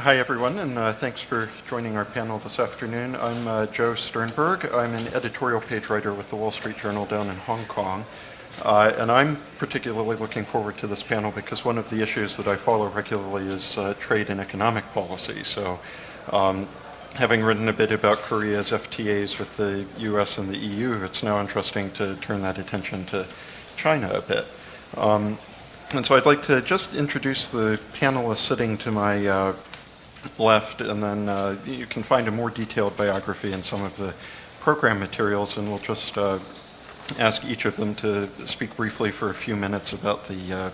Hi everyone, and thanks for joining our panel this afternoon. I'm Joe Sternberg. I'm an editorial page writer with the Wall Street Journal down in Hong Kong. And I'm particularly looking forward to this panel because one of the issues that I follow regularly is trade and economic policy. So having written a bit about Korea's FTAs with the US and the EU, it's now interesting to turn that attention to China a bit. And so I'd like to just introduce the panelists sitting to my left, and then you can find a more detailed biography in some of the program materials, and we'll just ask each of them to speak briefly for a few minutes about the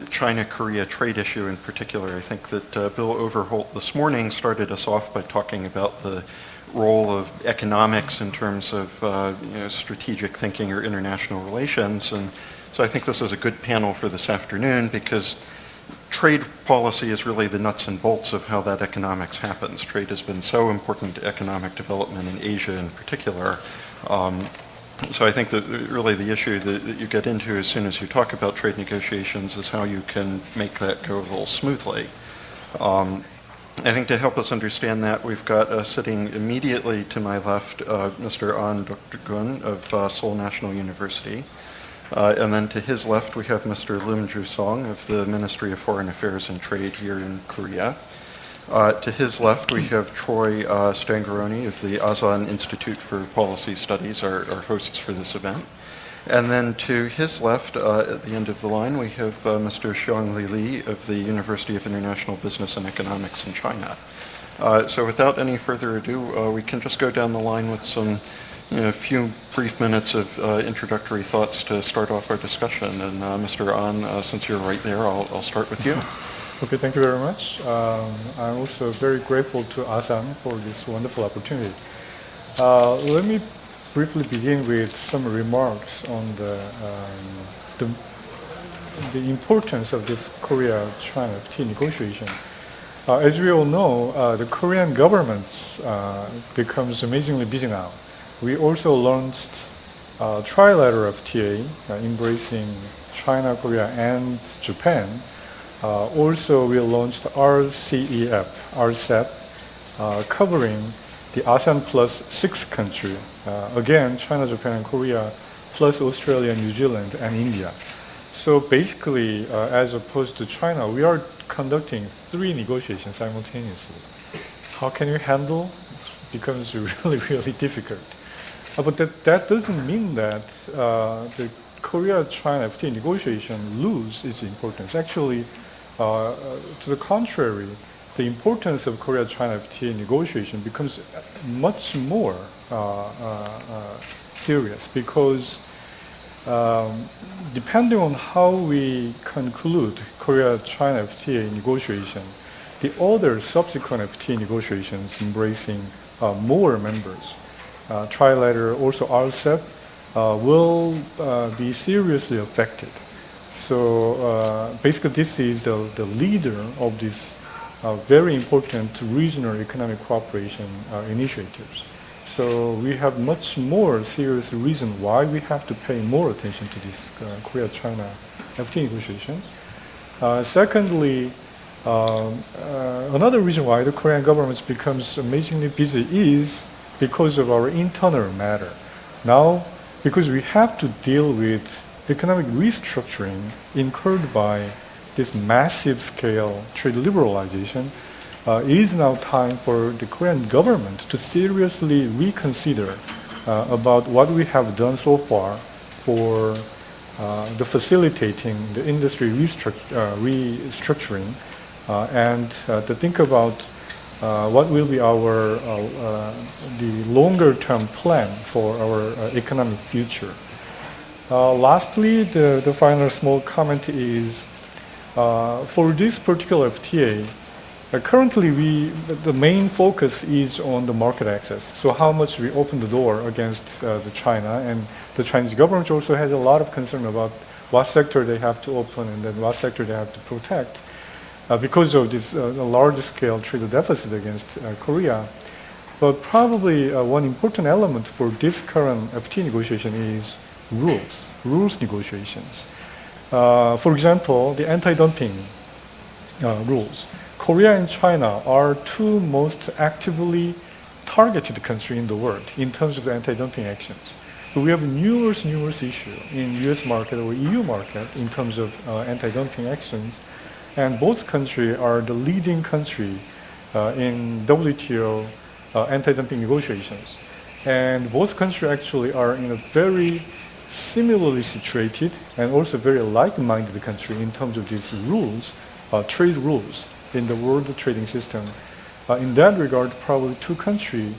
China-Korea trade issue in particular. I think that Bill Overholt this morning started us off by talking about the role of economics in terms of strategic thinking or international relations, and so I think this is a good panel for this afternoon because trade policy is really the nuts and bolts of how that economics happens. Trade has been so important to economic development in Asia in particular. So I think that really the issue that you get into as soon as you talk about trade negotiations is how you can make that go a little smoothly. I think to help us understand that, we've got sitting immediately to my left Mr. Dukgeun of Seoul National University. And then to his left, we have Mr. Juseong of the Ministry of Foreign Affairs and Trade here in Korea. To his left, we have Troy Stangaroni of the Asan Institute for Policy Studies, our hosts for this event. And then to his left, at the end of the line, we have Mr. Xiong Lili of the University of International Business and Economics in China. So without any further ado, we can just go down the line with a few brief minutes of introductory thoughts to start off our discussion. And Mr. An, since you're right there, I'll start with you. Okay, thank you very much. I'm also very grateful to Asan for this wonderful opportunity. Let me briefly begin with some remarks on the importance of this Korea-China FTA negotiation. As we all know, the Korean government becomes amazingly busy now. We also launched a trilateral FTA embracing China, Korea, and Japan. Also, we launched RCEP, covering the ASEAN plus 6 countries. Again, China, Japan, and Korea, plus Australia, New Zealand, and India. So basically, as opposed to China, we are conducting 3 negotiations simultaneously. How can you handle? It becomes really, really difficult. But that doesn't mean that the Korea-China FTA negotiation lose its importance. Actually, to the contrary, the importance of Korea-China FTA negotiation becomes much more serious because depending on how we conclude Korea-China FTA negotiation, the other subsequent FTA negotiations embracing more members, trilateral, also RCEP, will be seriously affected. So basically this is the leader of these very important regional economic cooperation initiatives. So we have much more serious reason why we have to pay more attention to these Korea-China FTA negotiations. Secondly, another reason why the Korean government becomes amazingly busy is because of our internal matter. Now, because we have to deal with economic restructuring incurred by this massive scale trade liberalization, it is now time for the Korean government to seriously reconsider about what we have done so far for the facilitating the industry restructuring and to think about what will be our the longer-term plan for our economic future. Lastly, the final small comment is for this particular FTA, currently the main focus is on the market access. So how much we open the door against the China, and the Chinese government also has a lot of concern about what sector they have to open and then what sector they have to protect. Because of this large-scale trade deficit against Korea. But probably one important element for this current FTA negotiation is rules negotiations. For example, the anti-dumping rules. Korea and China are two most actively targeted countries in the world in terms of the anti-dumping actions. We have numerous issues in US market or EU market in terms of anti-dumping actions, and both countries are the leading country in WTO anti-dumping negotiations. And both countries actually are in a very similarly situated and also very like-minded country in terms of these rules, trade rules in the world trading system. In that regard, probably two countries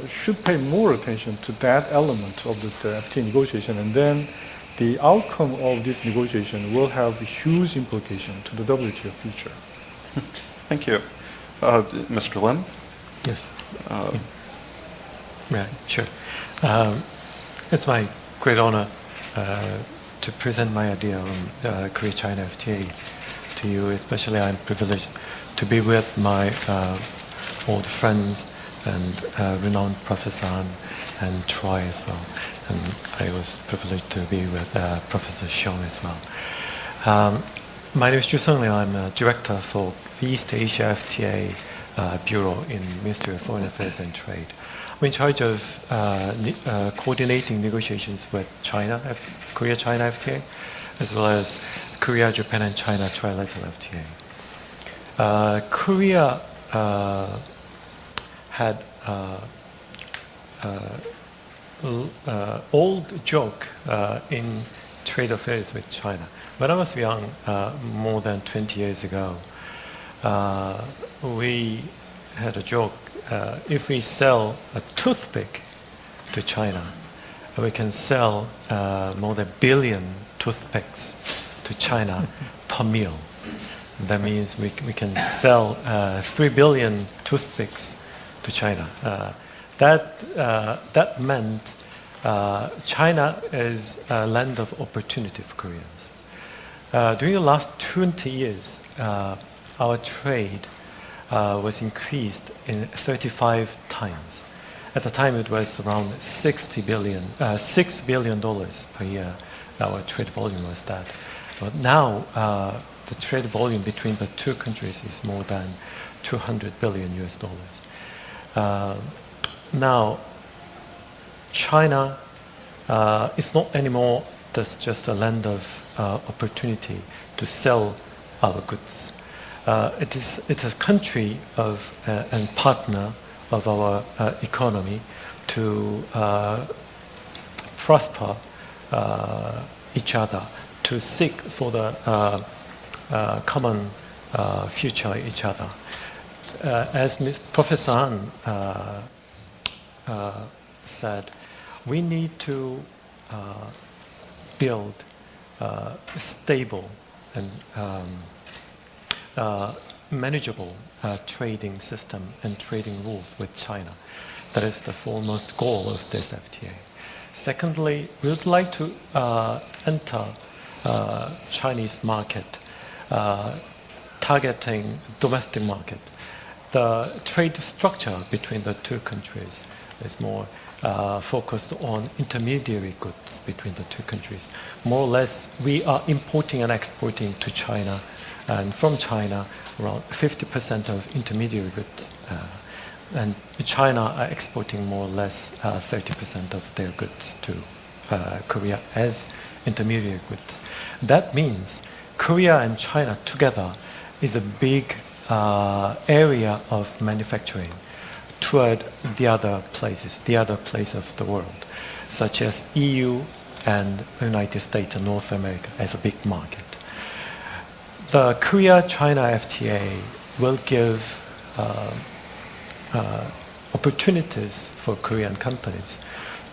should pay more attention to that element of the FTA negotiation, and then the outcome of this negotiation will have a huge implication to the WTO future. Thank you. Mr. Lim? Yes. Yeah, sure. It's my great honor to present my idea on Korea-China FTA to you. Especially, I'm privileged to be with my old friends and renowned Professor Asan and Troy as well. And I was privileged to be with Professor Xiong as well. My name is Juseong. I'm a director for East Asia FTA Bureau in Ministry of Foreign Affairs and Trade. I'm in charge of coordinating negotiations with China, Korea-China FTA, as well as Korea, Japan, and China trilateral FTA. Korea had old joke in trade affairs with China. When I was young, more than 20 years ago, we had a joke. If we sell a toothpick to China, we can sell more than 1 billion toothpicks to China per meal. That means we can sell 3 billion toothpicks to China. That meant China is a land of opportunity for Koreans. During the last 20 years, our trade was increased in 35 times. At the time, it was around $6 billion per year. Our trade volume was that. But now, the trade volume between the two countries is more than 200 billion US dollars. Now, China is not anymore just a land of opportunity to sell our goods. It's a country of and partner of our economy to prosper each other, to seek for the common future each other. As Professor Asan said, we need to build a stable and manageable trading system and trading rules with China. That is the foremost goal of this FTA. Secondly, we would like to enter Chinese market, targeting domestic market. The trade structure between the two countries is more focused on intermediary goods between the two countries. More or less, we are importing and exporting to China, and from China, around 50% of intermediary goods. And China are exporting more or less 30% of their goods to Korea as intermediary goods. That means Korea and China together is a big area of manufacturing toward the other place of the world, such as EU and the United States and North America as a big market. The Korea-China FTA will give opportunities for Korean companies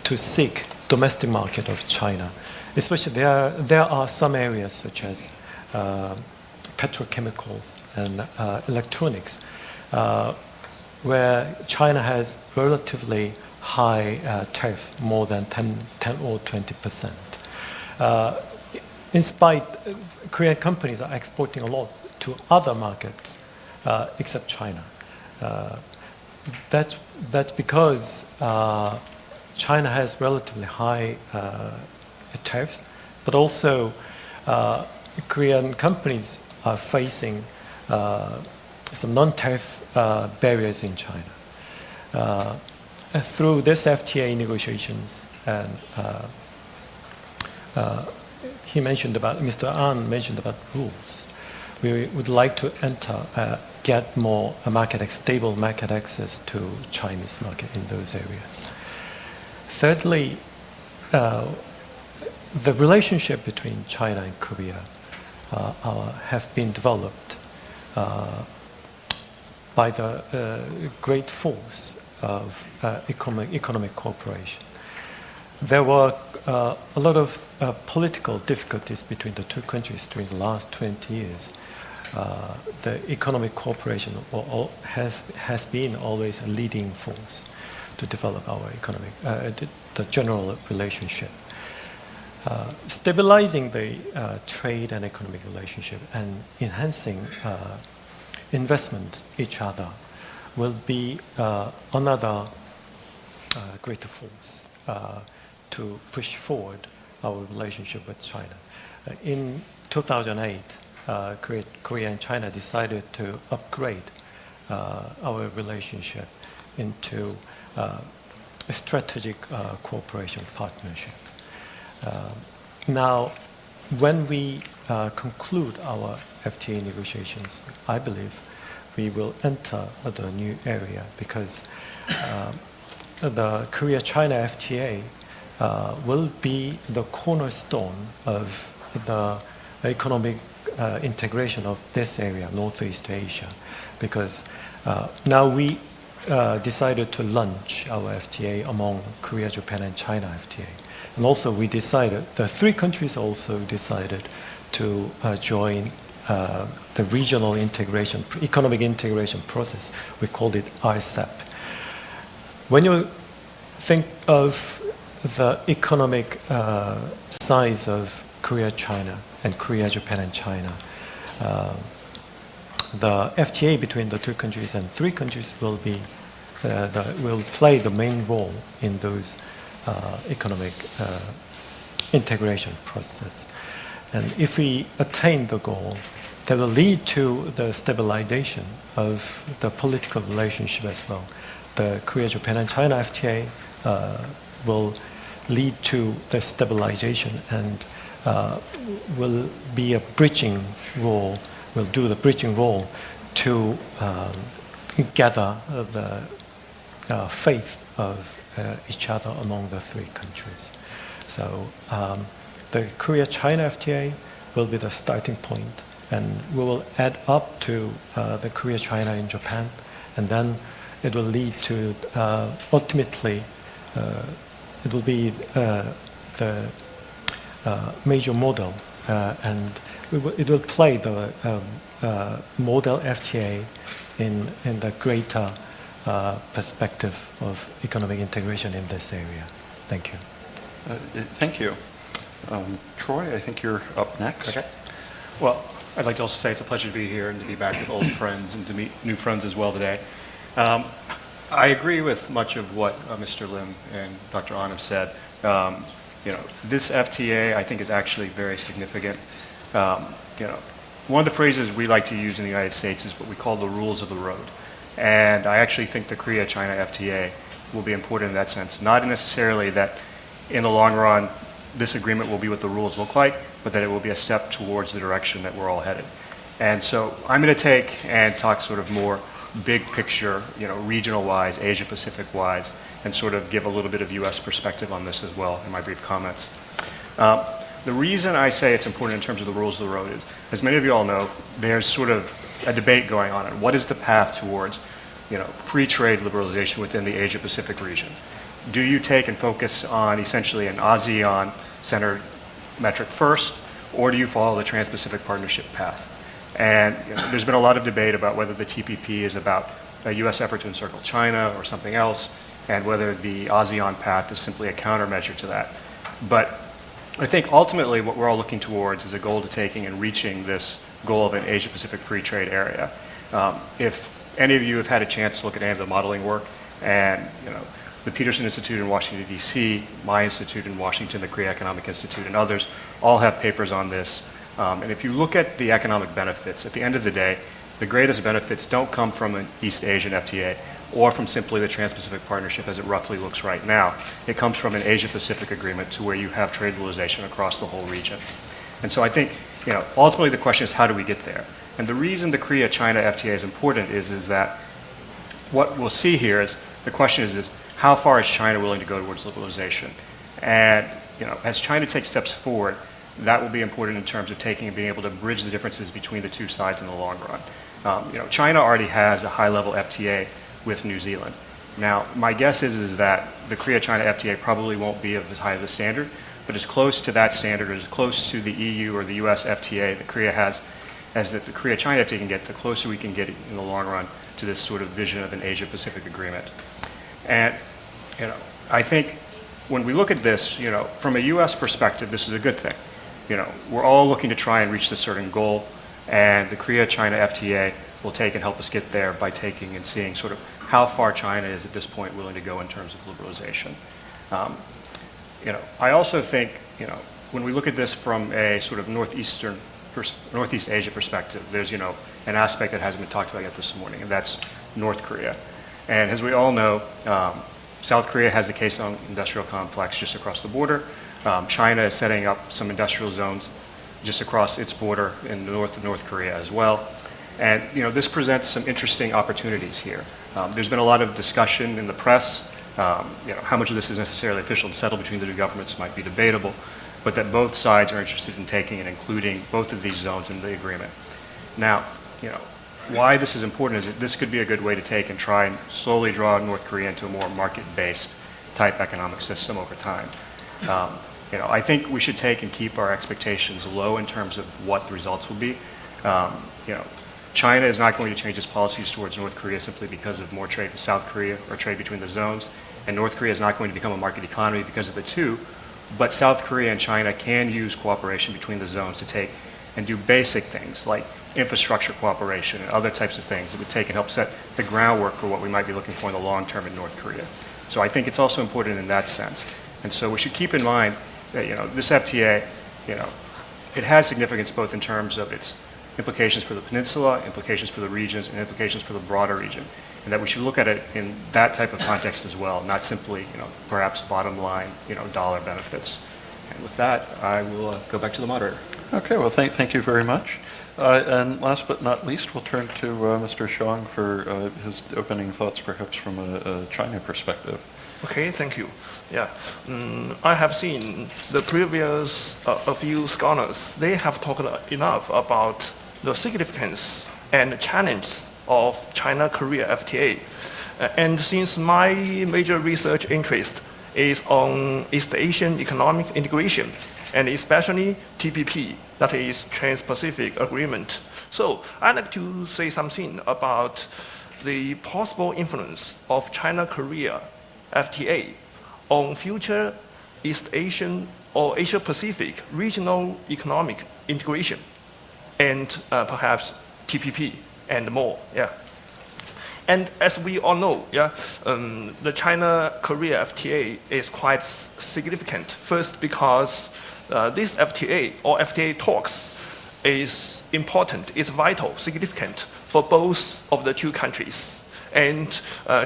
to seek domestic market of China. Especially there are some areas such as petrochemicals and electronics where China has relatively high tariff, more than 10 or 20%. In spite, Korean companies are exporting a lot to other markets except China. That's because China has relatively high tariffs, but also Korean companies are facing some non-tariff barriers in China. Through this FTA negotiations, and Mr. An mentioned about rules. We would like to get more stable market access to Chinese market in those areas. Thirdly, the relationship between China and Korea have been developed by the great force of economic cooperation. There were a lot of political difficulties between the two countries during the last 20 years. The economic cooperation has been always a leading force to develop our the general relationship. Stabilizing the trade and economic relationship and enhancing investment each other will be another greater force to push forward our relationship with China. In 2008, Korea and China decided to upgrade our relationship into a strategic cooperation partnership. Now, when we conclude our FTA negotiations, I believe we will enter the new area because the Korea-China FTA will be the cornerstone of the economic integration of this area, Northeast Asia, because now we decided to launch our FTA among Korea, Japan, and China FTA. And also the three countries also decided to join the regional integration, economic integration process. We called it RCEP. When you think of the economic size of Korea, China, and Korea, Japan, and China, the FTA between the two countries and three countries will play the main role in those economic integration process. And if we attain the goal, that will lead to the stabilization of the political relationship as well. The Korea, Japan, and China FTA will lead to the stabilization and will be a bridging role, will do the bridging role to gather the faith of each other among the three countries. So the Korea-China FTA will be the starting point, and we will add up to the Korea-China in Japan, and then it will lead to ultimately it will be the major model, and it will play the model FTA in the greater perspective of economic integration in this area. Thank you. Thank you. Troy, I think you're up next. Okay. Well, I'd like to also say it's a pleasure to be here and to be back with old friends and to meet new friends as well today. I agree with much of what Mr. Lim and Dr. An have said. This FTA I think is actually very significant. One of the phrases we like to use in the United States is what we call the rules of the road. And I actually think the Korea-China FTA will be important in that sense. Not necessarily that in the long run this agreement will be what the rules look like, but that it will be a step towards the direction that we're all headed. And so I'm going to take and talk sort of more big picture, regional-wise, Asia-Pacific-wise, and sort of give a little bit of U.S. perspective on this as well in my brief comments. The reason I say it's important in terms of the rules of the road is, as many of you all know, there's sort of a debate going on what is the path towards, free trade liberalization within the Asia-Pacific region. Do you take and focus on essentially an ASEAN-centered metric first, or do you follow the Trans-Pacific Partnership path? And there's been a lot of debate about whether the TPP is about a U.S. effort to encircle China or something else, and whether the ASEAN path is simply a countermeasure to that. But I think ultimately what we're all looking towards is a goal to taking and reaching this goal of an Asia-Pacific free trade area. If any of you have had a chance to look at any of the modeling work, and the Peterson Institute in Washington, D.C., my institute in Washington, the Korea Economic Institute, and others all have papers on this. And if you look at the economic benefits, at the end of the day, the greatest benefits don't come from an East Asian FTA or from simply the Trans-Pacific Partnership as it roughly looks right now. It comes from an Asia-Pacific agreement to where you have trade liberalization across the whole region. And so I think, ultimately the question is how do we get there? And the reason the Korea-China FTA is important is that what we'll see here is the question is how far is China willing to go towards liberalization? And as China takes steps forward, that will be important in terms of taking and being able to bridge the differences between the two sides in the long run. China already has a high-level FTA with New Zealand. Now, my guess is that the Korea-China FTA probably won't be of as high of a standard, but as close to that standard, or as close to the EU or the US FTA that Korea has, as that the Korea-China FTA can get, the closer we can get in the long run to this sort of vision of an Asia-Pacific agreement. And, I think when we look at this, from a US perspective, this is a good thing. We're all looking to try and reach this certain goal, and the Korea-China FTA will take and help us get there by taking and seeing sort of how far China is at this point willing to go in terms of liberalization. I also think, when we look at this from a sort of Northeast Asia perspective, there's, an aspect that hasn't been talked about yet this morning, and that's North Korea. And as we all know, South Korea has the Kaesong industrial complex just across the border. China is setting up some industrial zones just across its border in the north of North Korea as well. And this presents some interesting opportunities here. There's been a lot of discussion in the press. How much of this is necessarily official and settled between the two governments might be debatable, but that both sides are interested in taking and including both of these zones in the agreement. Now, why this is important is that this could be a good way to take and try and slowly draw North Korea into a more market-based type economic system over time. I think we should take and keep our expectations low in terms of what the results will be. China is not going to change its policies towards North Korea simply because of more trade with South Korea or trade between the zones. And North Korea is not going to become a market economy because of the two. But South Korea and China can use cooperation between the zones to take and do basic things like infrastructure cooperation and other types of things that would take and help set the groundwork for what we might be looking for in the long term in North Korea. So I think it's also important in that sense. And so we should keep in mind that, this FTA, it has significance both in terms of its implications for the peninsula, implications for the regions, and implications for the broader region. And that we should look at it in that type of context as well, not simply, perhaps bottom line, dollar benefits. And with that, I will go back to the moderator. Okay, well, thank you very much. And last but not least, we'll turn to Mr. Xiong for his opening thoughts, perhaps from a China perspective. Okay, thank you. Yeah, I have seen the previous a few scholars. They have talked enough about the significance and challenges of China-Korea FTA. And since my major research interest is on East Asian economic integration, and especially TPP, that is Trans-Pacific Agreement. So I'd like to say something about the possible influence of China-Korea FTA on future East Asian or Asia-Pacific regional economic integration, and perhaps TPP and more. Yeah. And as we all know, the China-Korea FTA is quite significant. First, because this FTA or FTA talks is important, is vital, significant for both of the two countries. And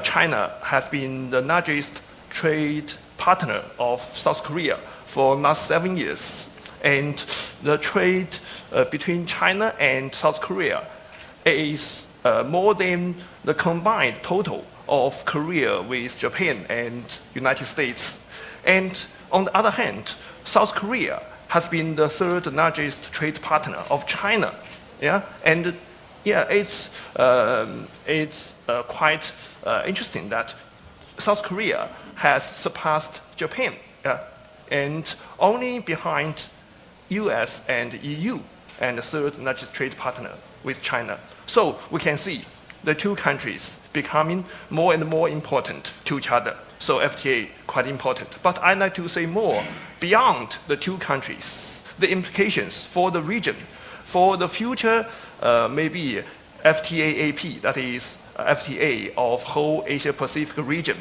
China has been the largest trade partner of South Korea for last 7 years. And the trade between China and South Korea is more than the combined total of Korea with Japan and United States. And on the other hand, South Korea has been the third largest trade partner of China. Yeah, and yeah, it's quite interesting that South Korea has surpassed Japan, and only behind US and EU, and the third largest trade partner with China. So we can see the two countries becoming more and more important to each other. So FTA quite important. But I'd like to say more beyond the two countries, the implications for the region, for the future maybe FTA-AP, that is FTA of whole Asia-Pacific region.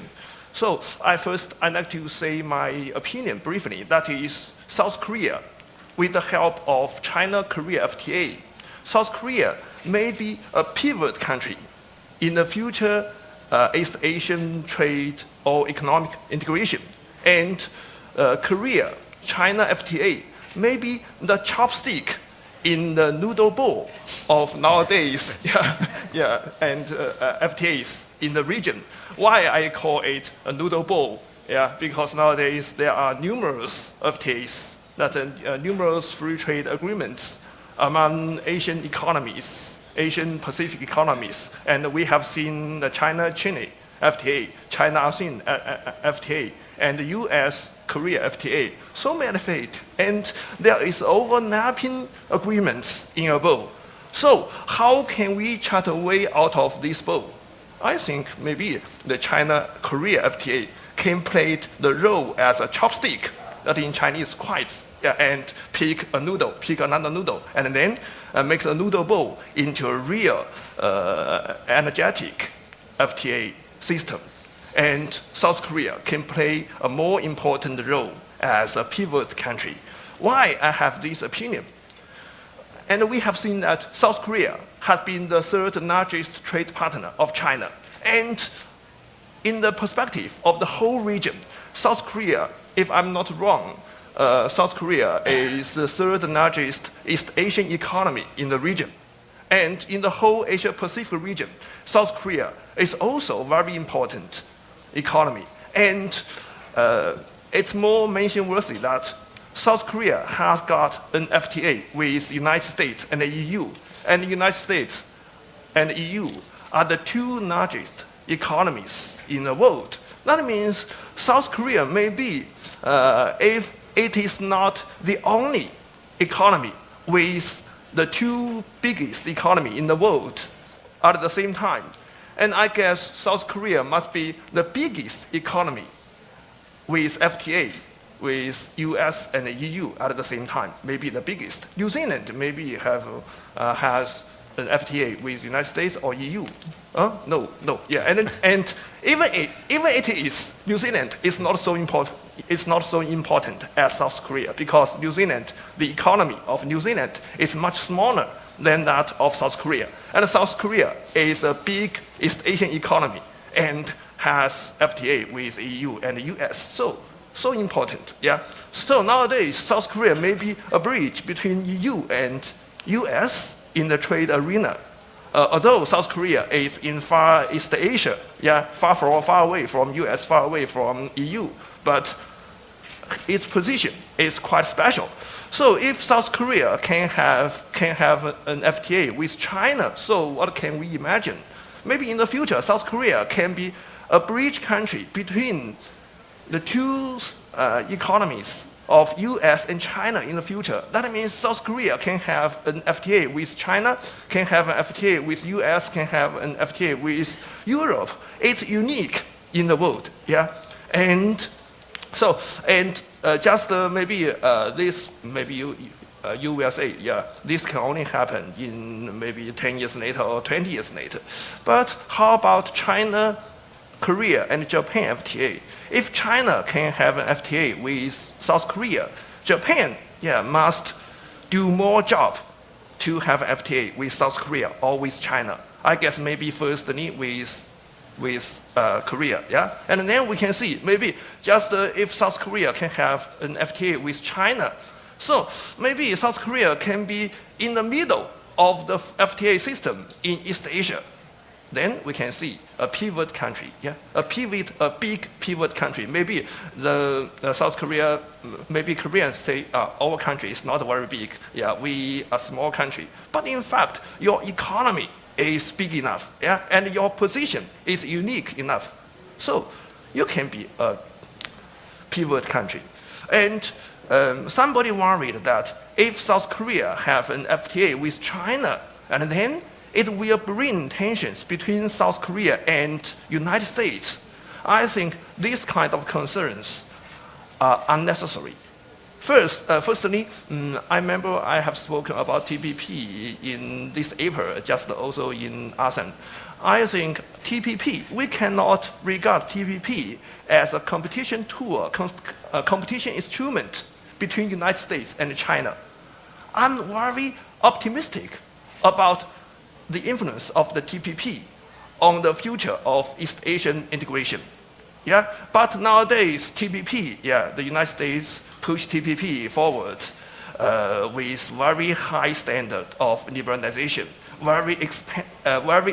So I'd like to say my opinion briefly. That is South Korea, with the help of China-Korea FTA, South Korea may be a pivot country in the future East Asian trade or economic integration. And Korea, China FTA may be the chopstick in the noodle bowl of nowadays, and FTAs in the region. Why I call it a noodle bowl? Because nowadays there are numerous FTAs, that's numerous free trade agreements among Asian economies, Asian Pacific economies, and we have seen the China-Chile FTA, China-ASEAN FTA, and the US-Korea FTA, so many faith, and there is overlapping agreements in a bowl. So how can we chart a way out of this bowl? I think maybe the China-Korea FTA can play the role as a chopstick that in Chinese quite, and pick another noodle, and then makes a noodle bowl into a real energetic FTA system. And South Korea can play a more important role as a pivot country. Why I have this opinion? And we have seen that South Korea has been the third largest trade partner of China. And in the perspective of the whole region, South Korea, if I'm not wrong, South Korea is the third largest East Asian economy in the region. And in the whole Asia-Pacific region, South Korea is also a very important economy. And it's more mention-worthy that South Korea has got an FTA with the United States and the EU. And the United States and the EU are the two largest economies in the world. That means South Korea may be, if it is not the only economy with the two biggest economy in the world at the same time. And I guess South Korea must be the biggest economy with FTA with US and the EU at the same time, maybe the biggest. New Zealand maybe has an FTA with United States or EU. No, and even it is, New Zealand is not so important. It's not so important as South Korea because New Zealand, the economy of New Zealand is much smaller than that of South Korea. And South Korea is a big East Asian economy and has FTA with EU and the US. So important, So nowadays, South Korea may be a bridge between EU and US in the trade arena. Although South Korea is in far East Asia, far away from US, far away from EU, but its position is quite special. So if South Korea can have an FTA with China, so what can we imagine? Maybe in the future, South Korea can be a bridge country between the two economies of US and China in the future. That means South Korea can have an FTA with China, can have an FTA with US, can have an FTA with Europe. It's unique in the world, And so, just maybe this, maybe you will say, this can only happen in maybe 10 years later or 20 years later. But how about China, Korea, and Japan FTA? If China can have an FTA with South Korea, Japan, must do more job to have an FTA with South Korea or with China. I guess maybe firstly with Korea, And then we can see maybe just if South Korea can have an FTA with China, so maybe South Korea can be in the middle of the FTA system in East Asia. Then we can see a pivot country, a big pivot country. Maybe the South Korea, maybe Koreans say our country is not very big. We are a small country. But in fact, your economy is big enough, and your position is unique enough. So you can be a pivot country. And somebody worried that if South Korea have an FTA with China, and then it will bring tensions between South Korea and United States. I think these kind of concerns are unnecessary. Firstly, I remember I have spoken about TPP in this April, just also in Asan. I think TPP, we cannot regard TPP as a competition tool, a competition instrument between United States and China. I'm very optimistic about the influence of the TPP on the future of East Asian integration. Yeah, but nowadays TPP, the United States push TPP forward with very high standard of liberalization, very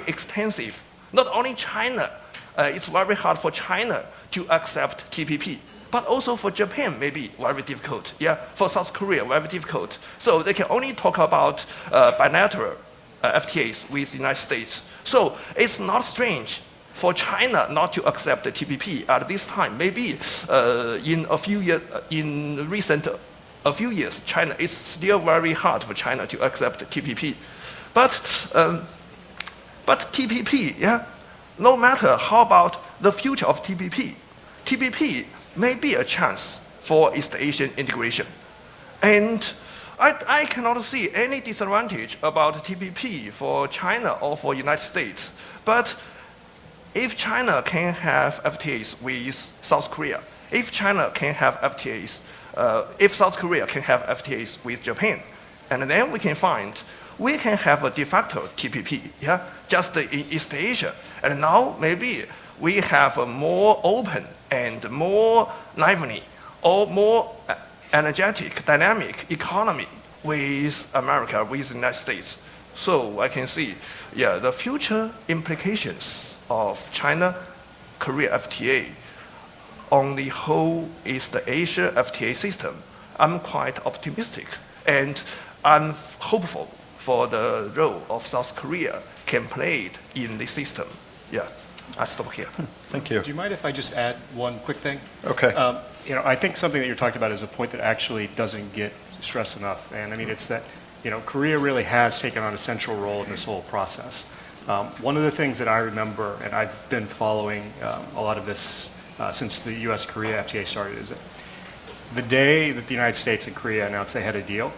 extensive. Not only China, it's very hard for China to accept TPP, but also for Japan maybe very difficult. Yeah, for South Korea very difficult. So they can only talk about bilateral FTAs with the United States. So it's not strange for China not to accept the TPP at this time. Maybe in a few years, China it's still very hard for China to accept TPP. But TPP, no matter how about the future of TPP, TPP may be a chance for East Asian integration. And I cannot see any disadvantage about TPP for China or for United States. But if China can have FTAs with South Korea, if China can have FTAs, if South Korea can have FTAs with Japan, and then we can have a de facto TPP, just in East Asia. And now maybe we have a more open and more lively or more energetic, dynamic economy with America, with the United States. So I can see, the future implications of China-Korea FTA on the whole East Asia FTA system. I'm quite optimistic, and I'm hopeful for the role of South Korea can play it in the system. I stop here. Thank you. Do you mind if I just add one quick thing? Okay. I think something that you're talking about is a point that actually doesn't get stressed enough. And I mean, it's that, Korea really has taken on a central role in this whole process. One of the things that I remember, and I've been following a lot of this since the U.S.-Korea FTA started, is that the day that the United States and Korea announced they had a deal,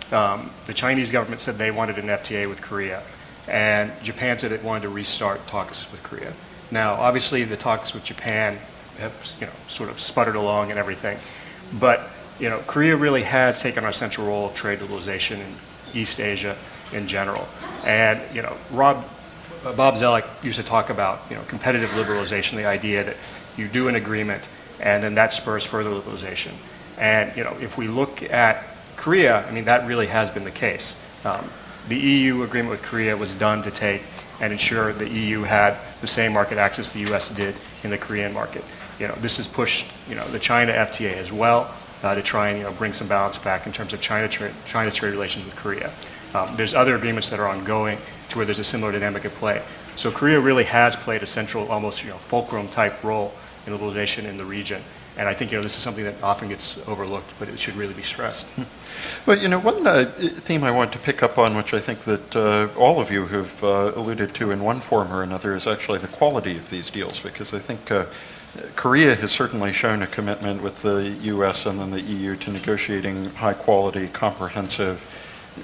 the Chinese government said they wanted an FTA with Korea, and Japan said it wanted to restart talks with Korea. Now, obviously, the talks with Japan have, sort of sputtered along and everything, but Korea really has taken on a central role of trade liberalization in East Asia in general. And Bob Zellick used to talk about competitive liberalization, the idea that you do an agreement and then that spurs further liberalization. And if we look at Korea, I mean that really has been the case. The EU agreement with Korea was done to take and ensure the EU had the same market access the US did in the Korean market. This has pushed the China FTA as well to try and bring some balance back in terms of China's trade relations with Korea. There's other agreements that are ongoing to where there's a similar dynamic at play. So Korea really has played a central, almost fulcrum type role in liberalization in the region. And I think this is something that often gets overlooked, but it should really be stressed. Well, one theme I want to pick up on, which I think that all of you have alluded to in one form or another, is actually the quality of these deals, because I think Korea has certainly shown a commitment with the US and then the EU to negotiating high quality, comprehensive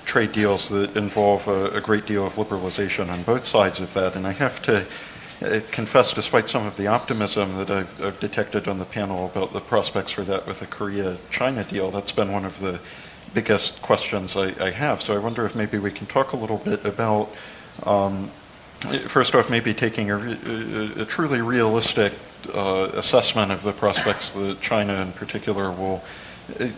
trade deals that involve a great deal of liberalization on both sides of that. And I have to confess, despite some of the optimism that I've detected on the panel about the prospects for that with the Korea-China deal, that's been one of the biggest questions I have. So I wonder if maybe we can talk a little bit about, first off, maybe taking a truly realistic assessment of the prospects that China in particular will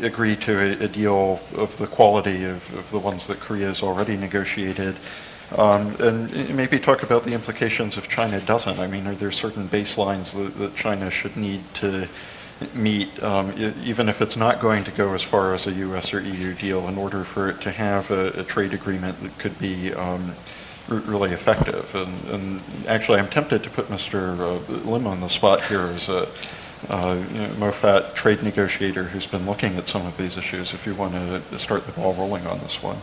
agree to a deal of the quality of the ones that Korea has already negotiated. And maybe talk about the implications if China doesn't. I mean, are there certain baselines that China should need to meet, even if it's not going to go as far as a US or EU deal, in order for it to have a trade agreement that could be really effective? And actually, I'm tempted to put Mr. Lim on the spot here as a MOFAT trade negotiator who's been looking at some of these issues, if you want to start the ball rolling on this one.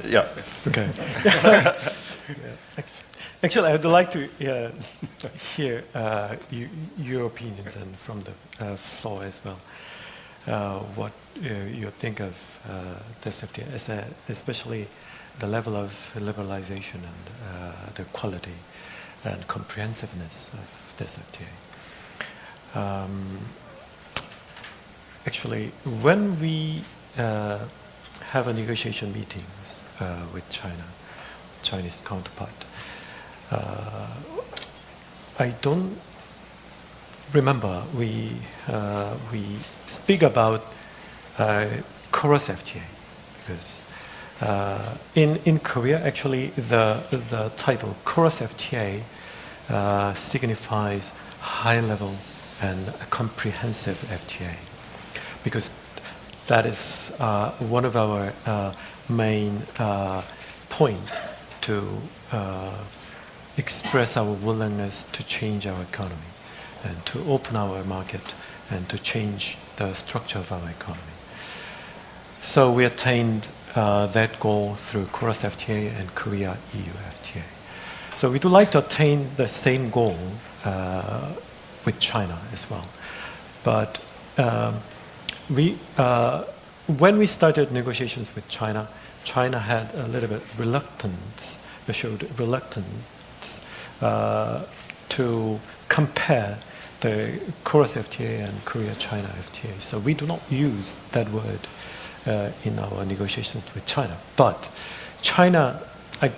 Yeah. Okay. Actually, I would like to hear your opinions and from the floor as well. What you think of this FTA, especially the level of liberalization and the quality and comprehensiveness of this FTA. Actually, when we have a negotiation meetings with Chinese counterpart. I don't remember we speak about cross FTA because in Korea actually the title cross FTA signifies high level and comprehensive FTA because that is one of our main point to express our willingness to change our economy and to open our market and to change the structure of our economy. So we attained that goal through cross FTA and Korea-EU FTA. So we would like to attain the same goal with China as well. But when we started negotiations with China, China had a little bit showed reluctance to compare the cross FTA and Korea-China FTA. So we do not use that word in our negotiations with China. But China, I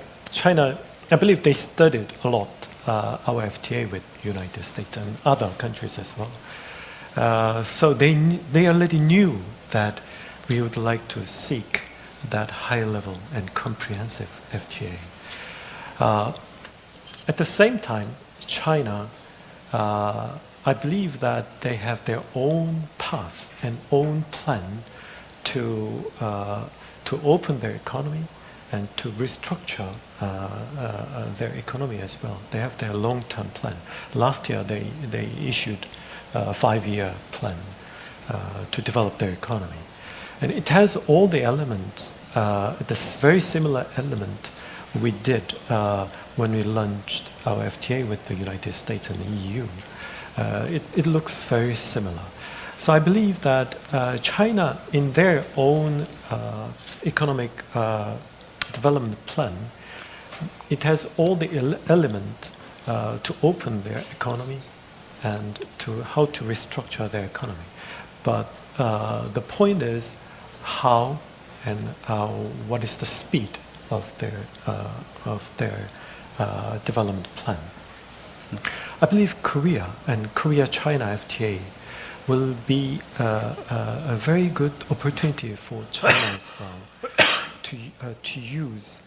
believe they studied a lot our FTA with United States and other countries as well. So they already knew that we would like to seek that high level and comprehensive FTA. At the same time, China, I believe that they have their own path and own plan to open their economy and to restructure their economy as well. They have their long-term plan. Last year, they issued a 5-year plan to develop their economy. And it has all the elements, this very similar element we did when we launched our FTA with the United States and the EU. It looks very similar. So I believe that China, in their own economic development plan, it has all the elements to open their economy and to how to restructure their economy. But the point is how and what is the speed of their development plan. I believe Korea and Korea-China FTA will be a very good opportunity for China as well to use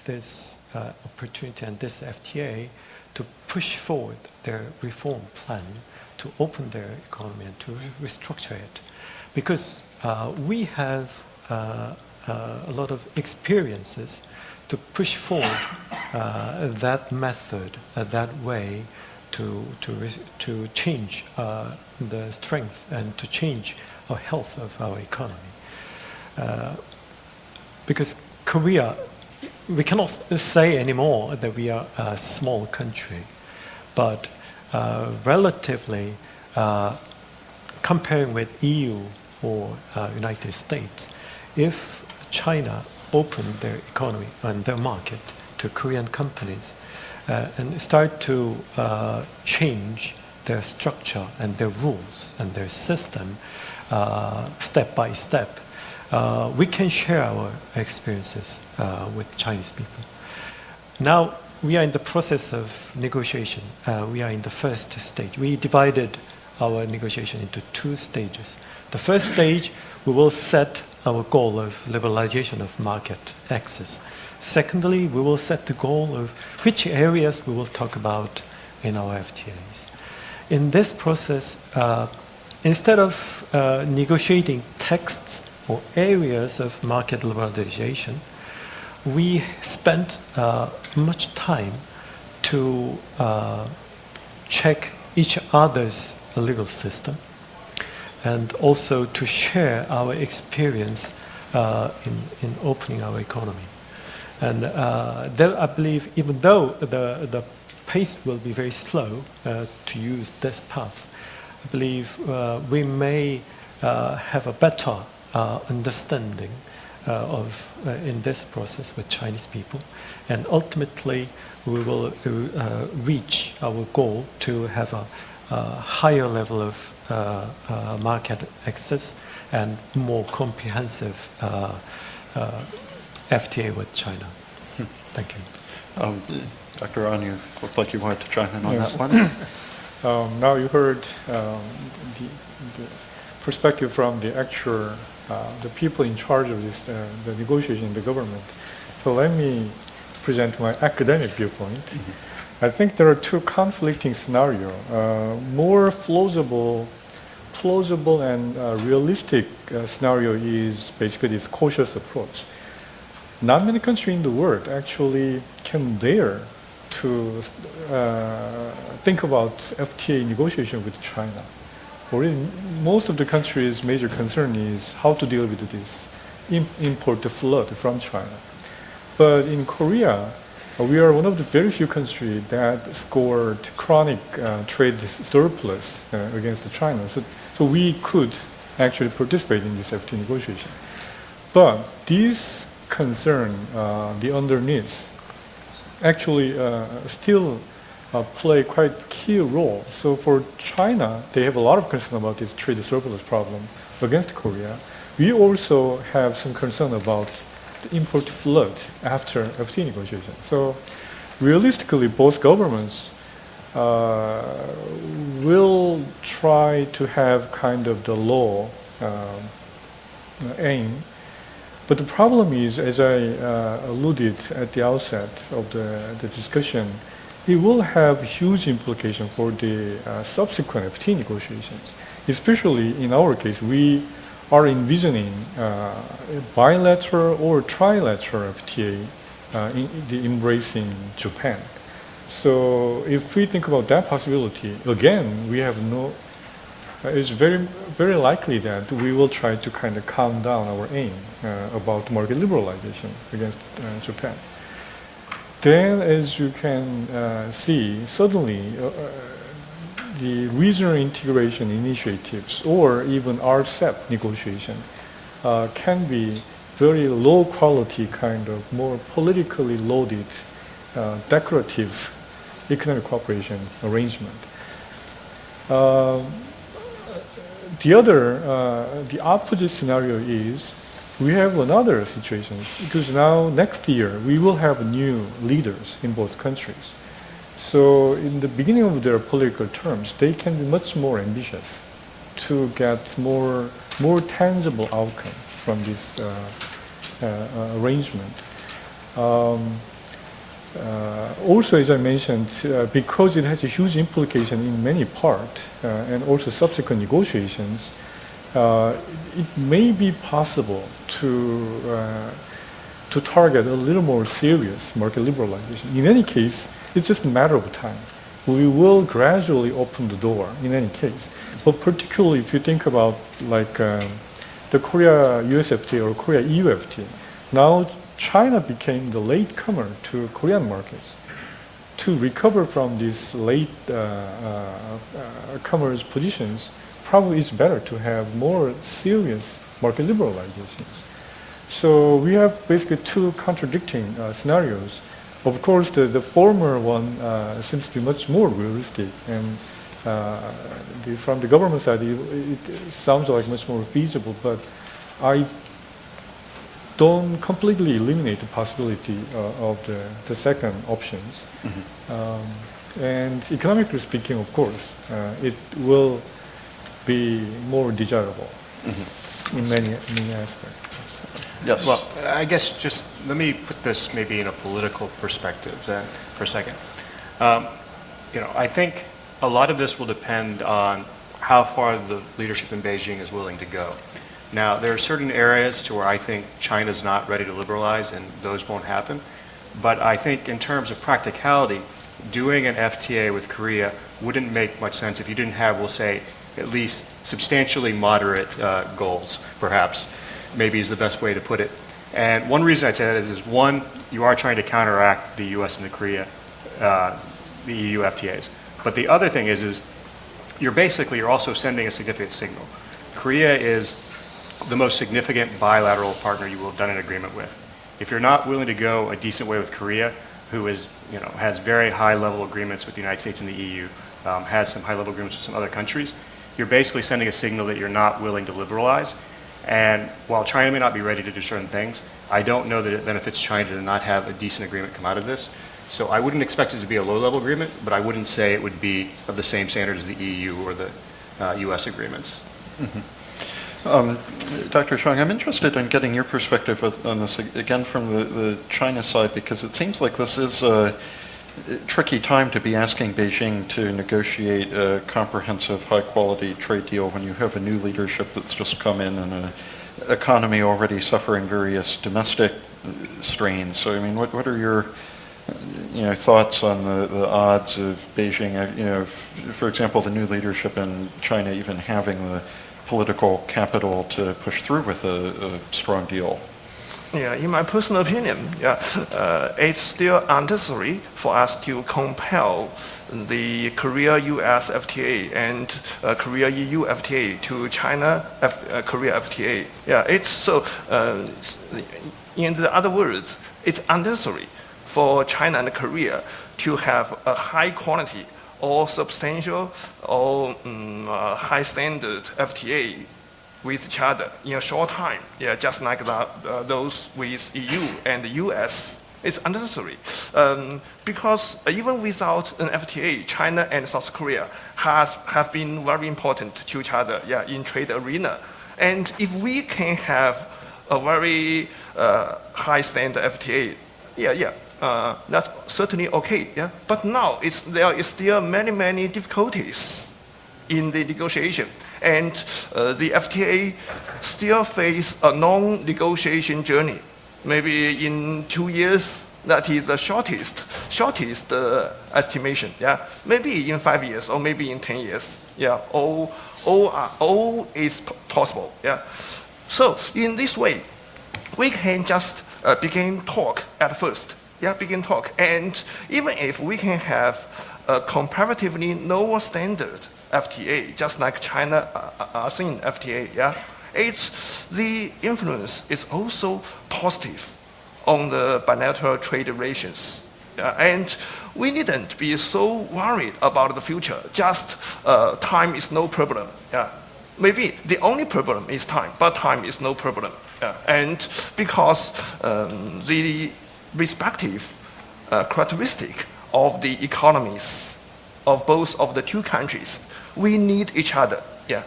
this opportunity and this FTA to push forward their reform plan to open their economy and to restructure it. Because we have a lot of experiences to push forward that method, that way to change the strength and to change our health of our economy. Because Korea, we cannot say anymore that we are a small country, but relatively comparing with EU or United States, if China opened their economy and their market to Korean companies and start to change their structure and their rules and their system step by step, we can share our experiences with Chinese people. Now, we are in the process of negotiation. We are in the first stage. We divided our negotiation into 2 stages. The first stage, we will set our goal of liberalization of market access. Secondly, we will set the goal of which areas we will talk about in our FTAs. In this process, instead of negotiating texts or areas of market liberalization, we spent much time to check each other's legal system and also to share our experience in opening our economy. And there, I believe, even though the pace will be very slow to use this path, I believe we may have a better understanding in this process with Chinese people, and ultimately we will reach our goal to have higher level of market access and more comprehensive FTA with China. Thank you. Dr. An, you looked like you wanted to chime in on Yes. that one. Now you heard the perspective from the actual, the people in charge of this, the negotiation in the government. So let me present my academic viewpoint. I think there are two conflicting scenarios. More plausible and realistic scenario is basically this cautious approach. Not many countries in the world actually can dare to think about FTA negotiation with China. Or in most of the countries' major concern is how to deal with this import flood from China. But in Korea, we are one of the very few countries that scored chronic trade surplus against China. So we could actually participate in this FTA negotiation. But this concern, the underneath, actually still play quite key role. So for China, they have a lot of concern about this trade surplus problem against Korea. We also have some concern about the import flood after FTA negotiation. So realistically, both governments will try to have kind of the law aim. But the problem is, as I alluded at the outset of the discussion, it will have huge implication for the subsequent FTA negotiations. Especially in our case, we are envisioning bilateral or trilateral FTA embracing Japan. So if we think about that possibility, again, we have it's very, very likely that we will try to kind of calm down our aim about market liberalization against Japan. Then, as you can see, suddenly the regional integration initiatives or even RCEP negotiation can be very low quality, kind of more politically loaded, decorative economic cooperation arrangement. The opposite scenario is we have another situation because now next year we will have new leaders in both countries. So in the beginning of their political terms, they can be much more ambitious to get more tangible outcome from this arrangement. Also, as I mentioned, because it has a huge implication in many parts and also subsequent negotiations, it may be possible to target a little more serious market liberalization. In any case, it's just a matter of time. We will gradually open the door in any case. But particularly if you think about like the Korea-US FTA or Korea-EU FTA, now China became the latecomer to Korean markets. To recover from these late comers positions, probably it's better to have more serious market liberalizations. So we have basically two contradicting scenarios. Of course, the former one seems to be much more realistic, and from the government side, it sounds like much more feasible, but I don't completely eliminate the possibility of the second options. Mm-hmm. And economically speaking, of course, it will be more desirable in many aspects. Yes. Well, I guess just let me put this maybe in a political perspective then for a second. I think a lot of this will depend on how far the leadership in Beijing is willing to go. Now, there are certain areas to where I think China's not ready to liberalize, and those won't happen. But I think in terms of practicality, doing an FTA with Korea wouldn't make much sense if you didn't have, we'll say, at least substantially moderate goals, perhaps, maybe is the best way to put it. And one reason I'd say that is, one, you are trying to counteract the US and the Korea, the EU FTAs. But the other thing is you're also sending a significant signal. Korea is the most significant bilateral partner you will have done an agreement with. If you're not willing to go a decent way with Korea, who is, has very high-level agreements with the United States and the EU, has some high-level agreements with some other countries, you're basically sending a signal that you're not willing to liberalize. And while China may not be ready to do certain things, I don't know that it benefits China to not have a decent agreement come out of this. So I wouldn't expect it to be a low-level agreement, but I wouldn't say it would be of the same standard as the EU or the US agreements. Dr. Xiong, I'm interested in getting your perspective on this again from the China side, because it seems like this is a tricky time to be asking Beijing to negotiate a comprehensive, high-quality trade deal when you have a new leadership that's just come in and an economy already suffering various domestic strains. So, I mean, what are your thoughts on the odds of Beijing, for example, the new leadership in China even having the political capital to push through with a strong deal? Yeah, in my personal opinion, it's still unnecessary for us to compel the Korea-US FTA and Korea-EU FTA to China-Korea FTA. Yeah, it's so. In other words, it's unnecessary for China and Korea to have a high quality or substantial or high standard FTA with each other in a short time, just like those with EU and the US. It's unnecessary because even without an FTA, China and South Korea have been very important to each other, in trade arena. And if we can have a very high standard FTA, that's certainly okay. But now there is still many difficulties in the negotiation. And the FTA still face a long negotiation journey. Maybe in 2 years, that is the shortest estimation. Maybe in 5 years or maybe in 10 years. All is possible. So in this way, we can just begin talk at first. Begin talk. And even if we can have a comparatively lower standard FTA, just like China Asan FTA, the influence is also positive on the bilateral trade relations. And we needn't be so worried about the future. Just time is no problem. Maybe the only problem is time, but time is no problem. And because the respective characteristic of the economies of both of the two countries, we need each other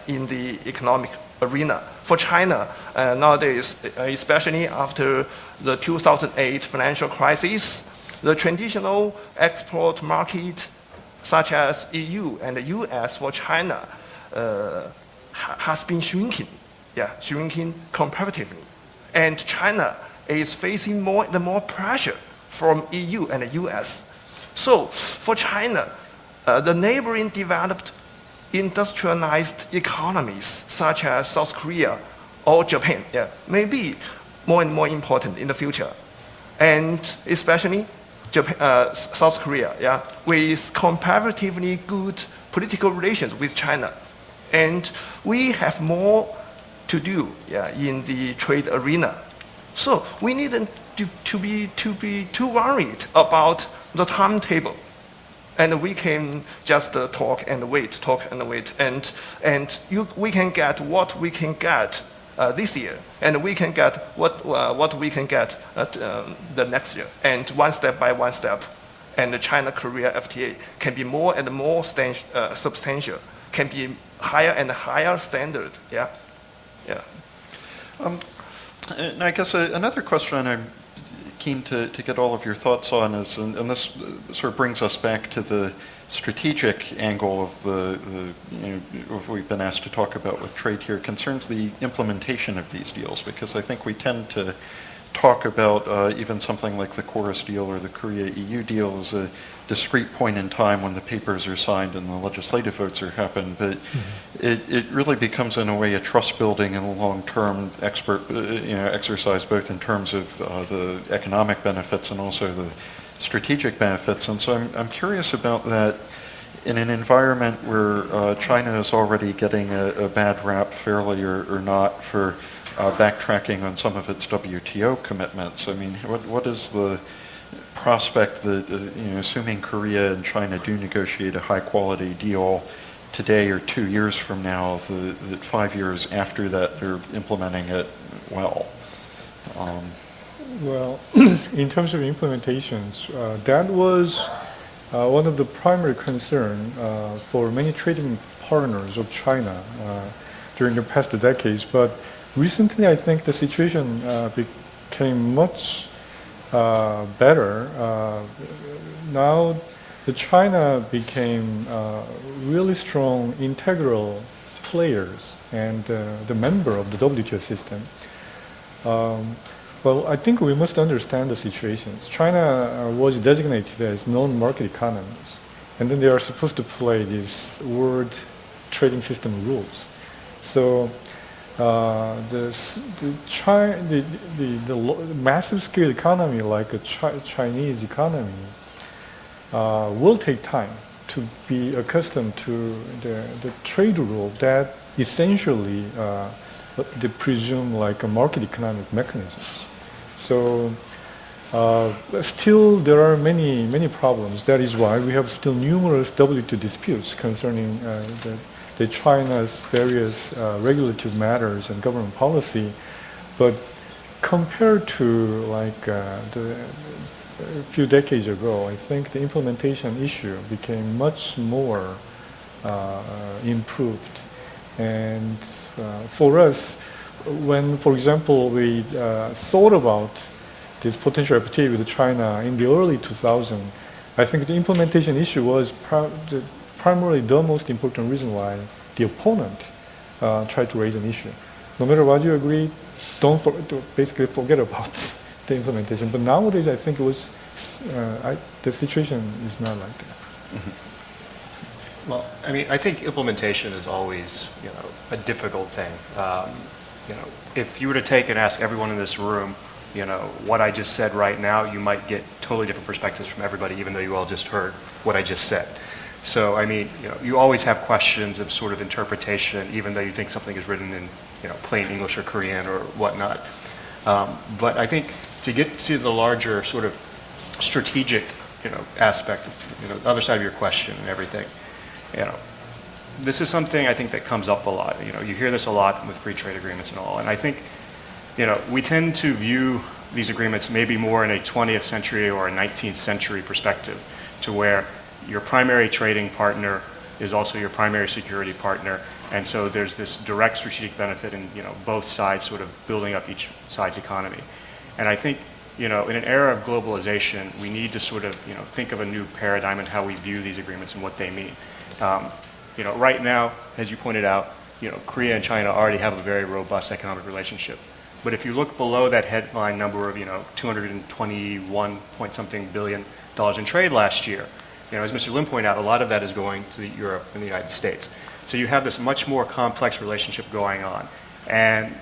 in the economic arena. For China, nowadays, especially after the 2008 financial crisis, the traditional export market, such as EU and the US for China, has been shrinking comparatively. And China is facing more and more pressure from EU and the US. So for China, the neighboring developed industrialized economies such as South Korea or Japan may be more and more important in the future. And especially South Korea with comparatively good political relations with China. And we have more to do in the trade arena. So we needn't to be too worried about the timetable. And we can just talk and wait, and we can get what we can get this year, and we can get what we can get the next year, and one step by one step. And the China-Korea FTA can be more and more substantial, can be higher and higher standard. And I guess another question I'm keen to get all of your thoughts on is, and this sort of brings us back to the strategic angle of of what we've been asked to talk about with trade here, concerns the implementation of these deals, because I think we tend to talk about even something like the Chorus deal or the Korea-EU deal as a discrete point in time when the papers are signed and the legislative votes are happened, but it really becomes in a way a trust building and a long-term exercise, both in terms of the economic benefits and also the strategic benefits. And so I'm curious about that in an environment where China is already getting a bad rap, fairly or not, for backtracking on some of its WTO commitments. I mean, what is the prospect that, assuming Korea and China do negotiate a high-quality deal today or 2 years from now, that 5 years after that they're implementing it well? Well, in terms of implementations, that was one of the primary concern for many trading partners of China during the past decades. But recently, I think the situation became much better. Now, the China became really strong integral players and the member of the WTO system. Well, I think we must understand the situations. China was designated as non-market economies, and then they are supposed to play these world trading system rules. So the massive scale economy like a Chinese economy will take time to be accustomed to the trade rule that essentially they presume like a market economic mechanisms. So still there are many problems. That is why we have still numerous WTO disputes concerning the China's various regulative matters and government policy. But compared to like a few decades ago, I think the implementation issue became much more improved. And for us, when, for example, we thought about this potential FTA with China in the early 2000s, I think the implementation issue was primarily the most important reason why the opponent tried to raise an issue. No matter what you agree, basically forget about the implementation. But nowadays, I think it was the situation is not like that. Mm-hmm. Well, I mean, I think implementation is always, a difficult thing. If you were to take and ask everyone in this room, what I just said right now, you might get totally different perspectives from everybody, even though you all just heard what I just said. So, I mean, you always have questions of sort of interpretation, even though you think something is written in, plain English or Korean or whatnot. But I think to get to the larger sort of strategic, aspect, the other side of your question and everything, this is something I think that comes up a lot. You hear this a lot with free trade agreements and all. And I think, we tend to view these agreements maybe more in a 20th century or a 19th century perspective, to where your primary trading partner is also your primary security partner. And so there's this direct strategic benefit in, both sides sort of building up each side's economy. And I think, in an era of globalization, we need to sort of, think of a new paradigm in how we view these agreements and what they mean. Right now, as you pointed out, Korea and China already have a very robust economic relationship. But if you look below that headline number of, 221 point something billion dollars in trade last year, as Mr. Lim pointed out, a lot of that is going to Europe and the United States. So you have this much more complex relationship going on. And,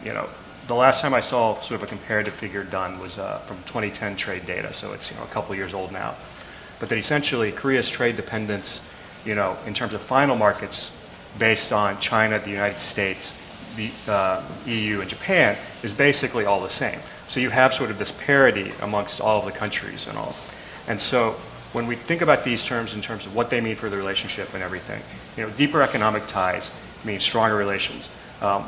the last time I saw sort of a comparative figure done was from 2010 trade data, so it's, a couple years old now. But that essentially Korea's trade dependence, in terms of final markets based on China, the United States, the EU, and Japan is basically all the same. So you have sort of this parity amongst all of the countries and all. And so when we think about these terms in terms of what they mean for the relationship and everything, deeper economic ties mean stronger relations.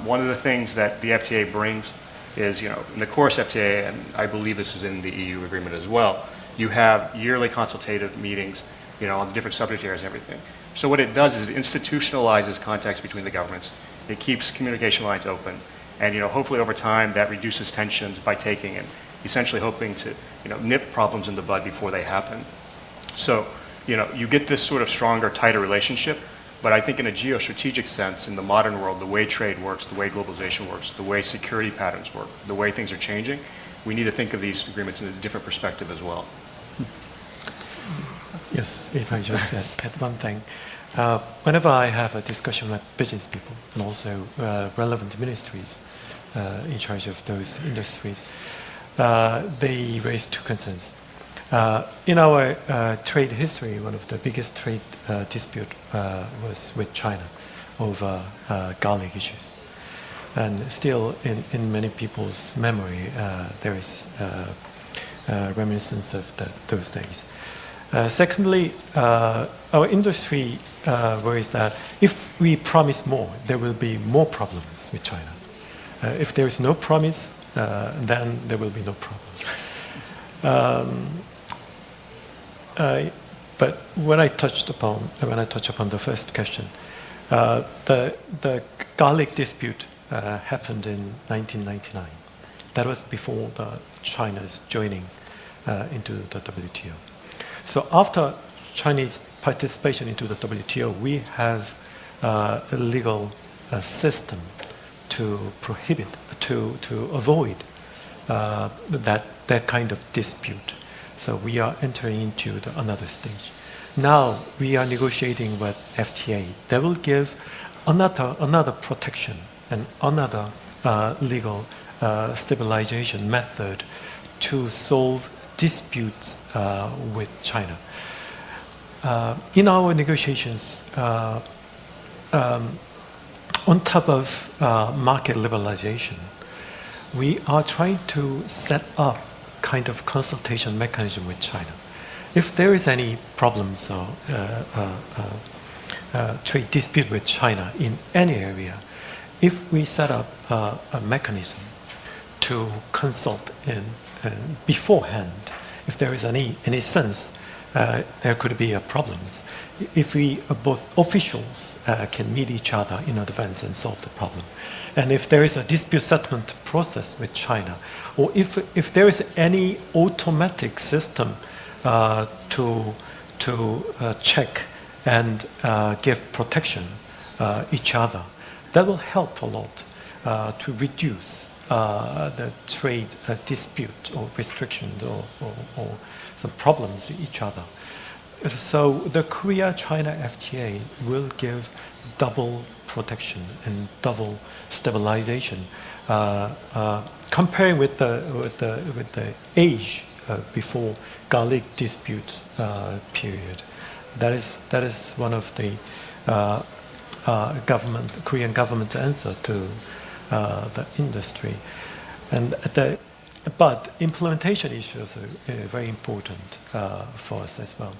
One of the things that the FTA brings is, in the course FTA, and I believe this is in the EU agreement as well, you have yearly consultative meetings, on different subject areas and everything. So what it does is it institutionalizes contacts between the governments. It keeps communication lines open. And, hopefully over time that reduces tensions by taking and essentially hoping to, nip problems in the bud before they happen. So, you get this sort of stronger, tighter relationship. But I think in a geostrategic sense, in the modern world, the way trade works, the way globalization works, the way security patterns work, the way things are changing, we need to think of these agreements in a different perspective as well. Yes, if I just add one thing. Whenever I have a discussion with business people and also relevant ministries in charge of those industries, they raise two concerns. In our trade history, one of the biggest trade dispute was with China over garlic issues. And still in many people's memory, there is reminiscence of those days. Secondly, our industry worries that if we promise more, there will be more problems with China. If there is no promise, then there will be no problems. But when I touch upon the first question, the garlic dispute happened in 1999. That was before China's joining into the WTO. So after Chinese participation into the WTO, we have a legal system to prohibit, to avoid that kind of dispute. So we are entering into another stage. Now we are negotiating with FTA. That will give another protection and another legal stabilization method to solve disputes with China. In our negotiations, on top of market liberalization, we are trying to set up kind of consultation mechanism with China. If there is any problems or trade dispute with China in any area, if we set up a mechanism to consult beforehand, if there is any sense there could be a problem, if we both officials can meet each other in advance and solve the problem. And if there is a dispute settlement process with China, or if there is any automatic system to check and give protection each other, that will help a lot to reduce the trade dispute or restrictions or some problems with each other. So the Korea-China FTA will give double protection and double stabilization, comparing with the age before garlic dispute period. That is one of the Korean government's answer to the industry, but implementation issues are very important for us as well.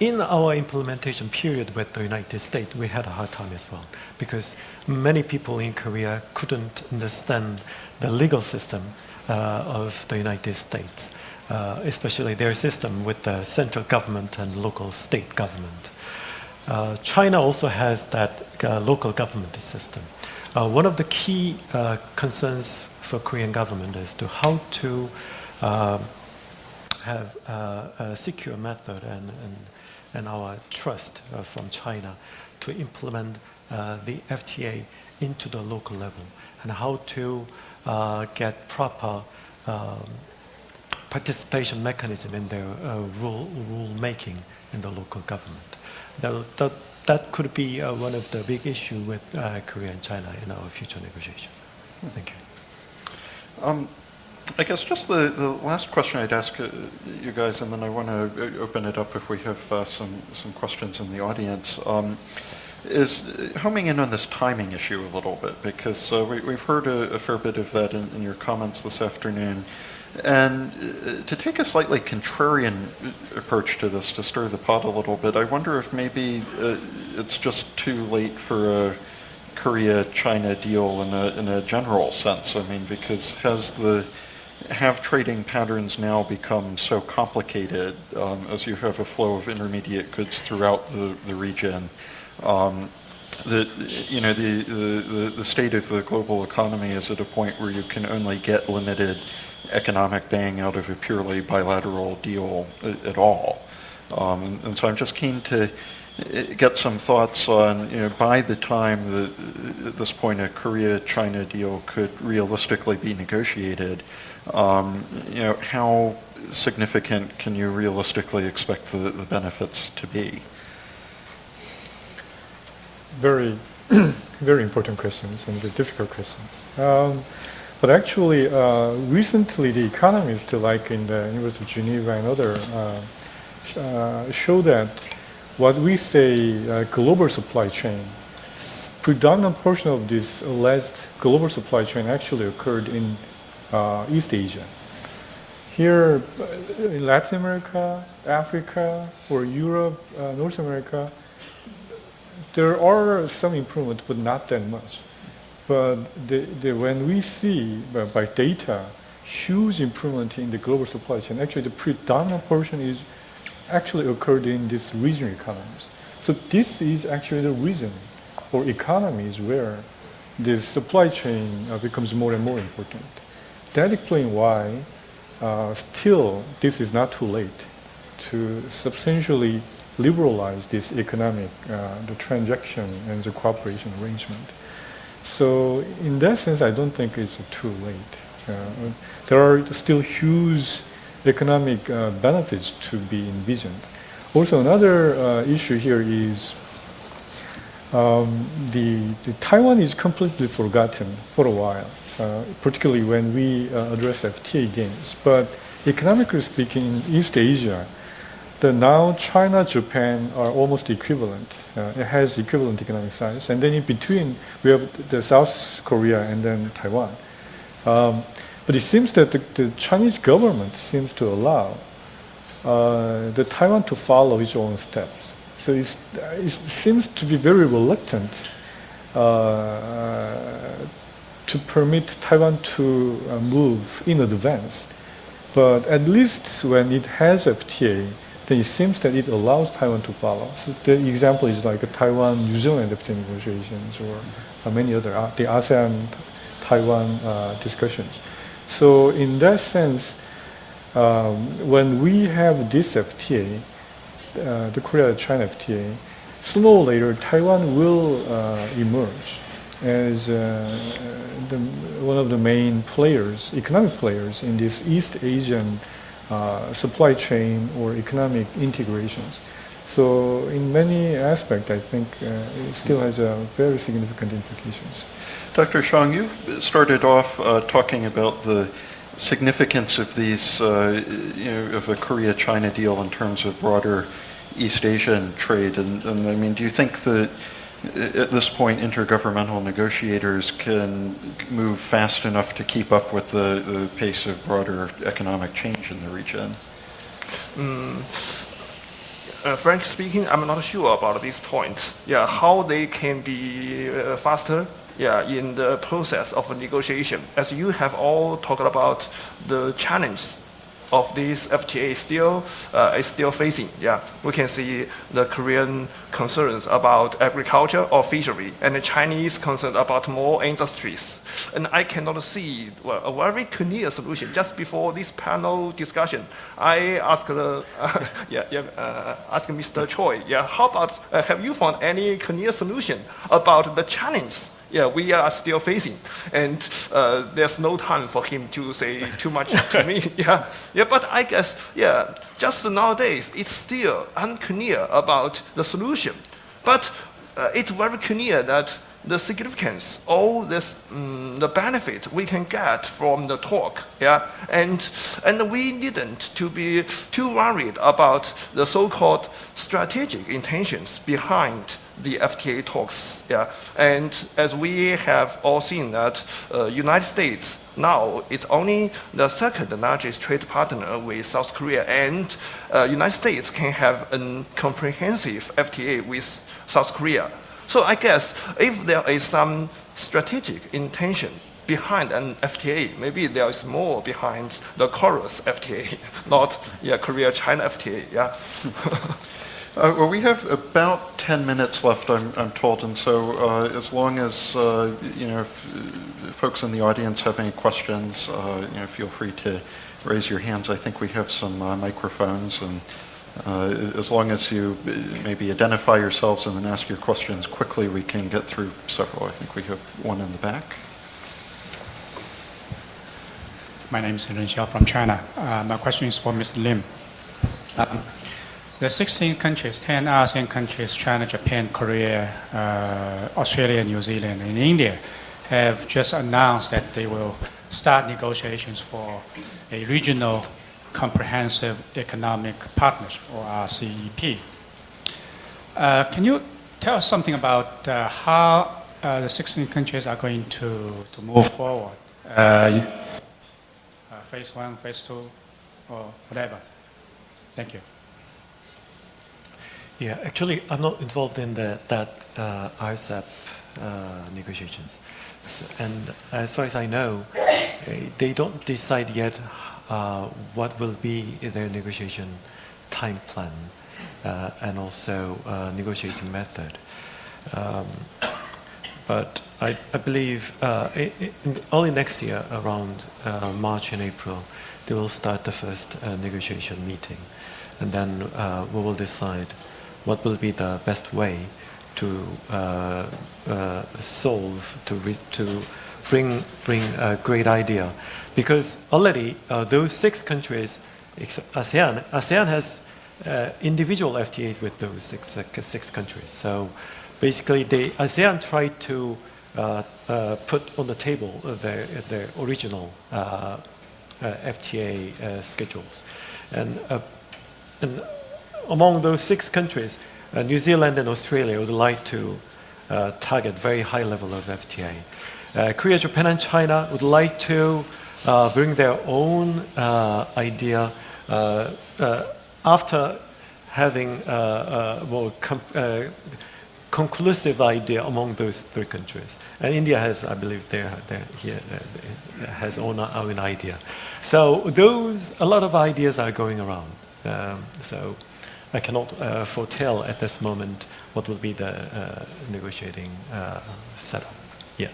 In our implementation period with the United States, we had a hard time as well, because many people in Korea couldn't understand the legal system of the United States, especially their system with the central government and local state government. China also has that local government system. One of the key concerns for Korean government is to how to have a secure method and our trust from China to implement the FTA into the local level, and how to get proper participation mechanism in their rule making in the local government. That could be one of the big issues with Korea and China in our future negotiations. Thank you. I guess just the last question I'd ask you guys, and then I want to open it up if we have some questions in the audience, is homing in on this timing issue a little bit, because we've heard a fair bit of that in your comments this afternoon. And to take a slightly contrarian approach to this, to stir the pot a little bit, I wonder if maybe it's just too late for a Korea-China deal in a general sense. I mean, because have trading patterns now become so complicated as you have a flow of intermediate goods throughout the region, that the state of the global economy is at a point where you can only get limited economic bang out of a purely bilateral deal at all. And so I'm just keen to get some thoughts on, by the time at this point a Korea-China deal could realistically be negotiated, how significant can you realistically expect the benefits to be? Very, very important questions and very difficult questions. But actually, recently the economists, like in the University of Geneva and other, show that what we say global supply chain, predominant portion of this alleged global supply chain actually occurred in East Asia. Here in Latin America, Africa, or Europe, North America, there are some improvement, but not that much. But when we see by data huge improvement in the global supply chain, actually the predominant portion is actually occurred in these regional economies. So this is actually the reason for economies where the supply chain becomes more and more important. That explains why still this is not too late to substantially liberalize this economic, the transaction and the cooperation arrangement. So in that sense, I don't think it's too late. There are still huge economic benefits to be envisioned. Also, another issue here is the Taiwan is completely forgotten for a while, particularly when we address FTA games. But economically speaking, in East Asia, now China, Japan are almost equivalent. It has equivalent economic size. And then in between, we have the South Korea and then Taiwan. But it seems that the Chinese government seems to allow the Taiwan to follow its own steps. So it seems to be very reluctant to permit Taiwan to move in advance. But at least when it has FTA, then it seems that it allows Taiwan to follow. So the example is like a Taiwan-Juseong FTA negotiations or many other, the ASEAN-Taiwan discussions. So in that sense, when we have this FTA, the Korea-China FTA, sooner or later Taiwan will emerge as one of the main players, economic players in this East Asian supply chain or economic integrations. So in many aspects, I think it still has very significant implications. Dr. Xiong, you started off talking about the significance of these, of the Korea-China deal in terms of broader East Asian trade. And I mean, do you think that at this point intergovernmental negotiators can move fast enough to keep up with the pace of broader economic change in the region? Frankly speaking, I'm not sure about this point. Yeah, how they can be faster. Yeah, in the process of negotiation, as you have all talked about, the challenge of this FTA is still facing. Yeah, we can see the Korean concerns about agriculture or fishery, and the Chinese concern about more industries. And I cannot see a very clear solution. Just before this panel discussion, I asked asked Mr. Choi, how about have you found any clear solution about the challenge? Yeah, we are still facing, and there's no time for him to say too much to me. But I guess, just nowadays, it's still unclear about the solution. But it's very clear that the significance, all this, the benefit we can get from the talk, and we needn't to be too worried about the so-called strategic intentions behind the FTA talks, and as we have all seen that United States now is only the second largest trade partner with South Korea, and United States can have a comprehensive FTA with South Korea. So I guess if there is some strategic intention behind an FTA, maybe there is more behind the chorus FTA, not Korea-China FTA. Well, we have about 10 minutes left, I'm told, and so as long as folks in the audience have any questions, feel free to raise your hands. I think we have some microphones, and as long as you maybe identify yourselves and then ask your questions quickly, we can get through several. I think we have one in the back. My name is Ren Xiao from China. My question is for Mr. Lim. The 16 countries, 10 ASEAN countries, China, Japan, Korea, Australia, New Zealand, and India, have just announced that they will start negotiations for a regional comprehensive economic partnership, or RCEP. Can you tell us something about how the 16 countries are going to move forward? Phase 1, phase 2, or whatever. Thank you. Yeah, actually, I'm not involved in that RCEP negotiations. And as far as I know, they don't decide yet what will be their negotiation time plan and also negotiation method. But I believe only next year, around March and April, they will start the first negotiation meeting. And then we will decide what will be the best way to solve, to bring a great idea. Because already those 6 countries, ASEAN has individual FTAs with those six countries. So basically, ASEAN tried to put on the table their original FTA schedules. And among those 6 countries, New Zealand and Australia would like to target very high level of FTA. Korea, Japan, and China would like to bring their own idea after having a more conclusive idea among those 3 countries. And India has, I believe, has own idea. So a lot of ideas are going around. So I cannot foretell at this moment what will be the negotiating setup yet.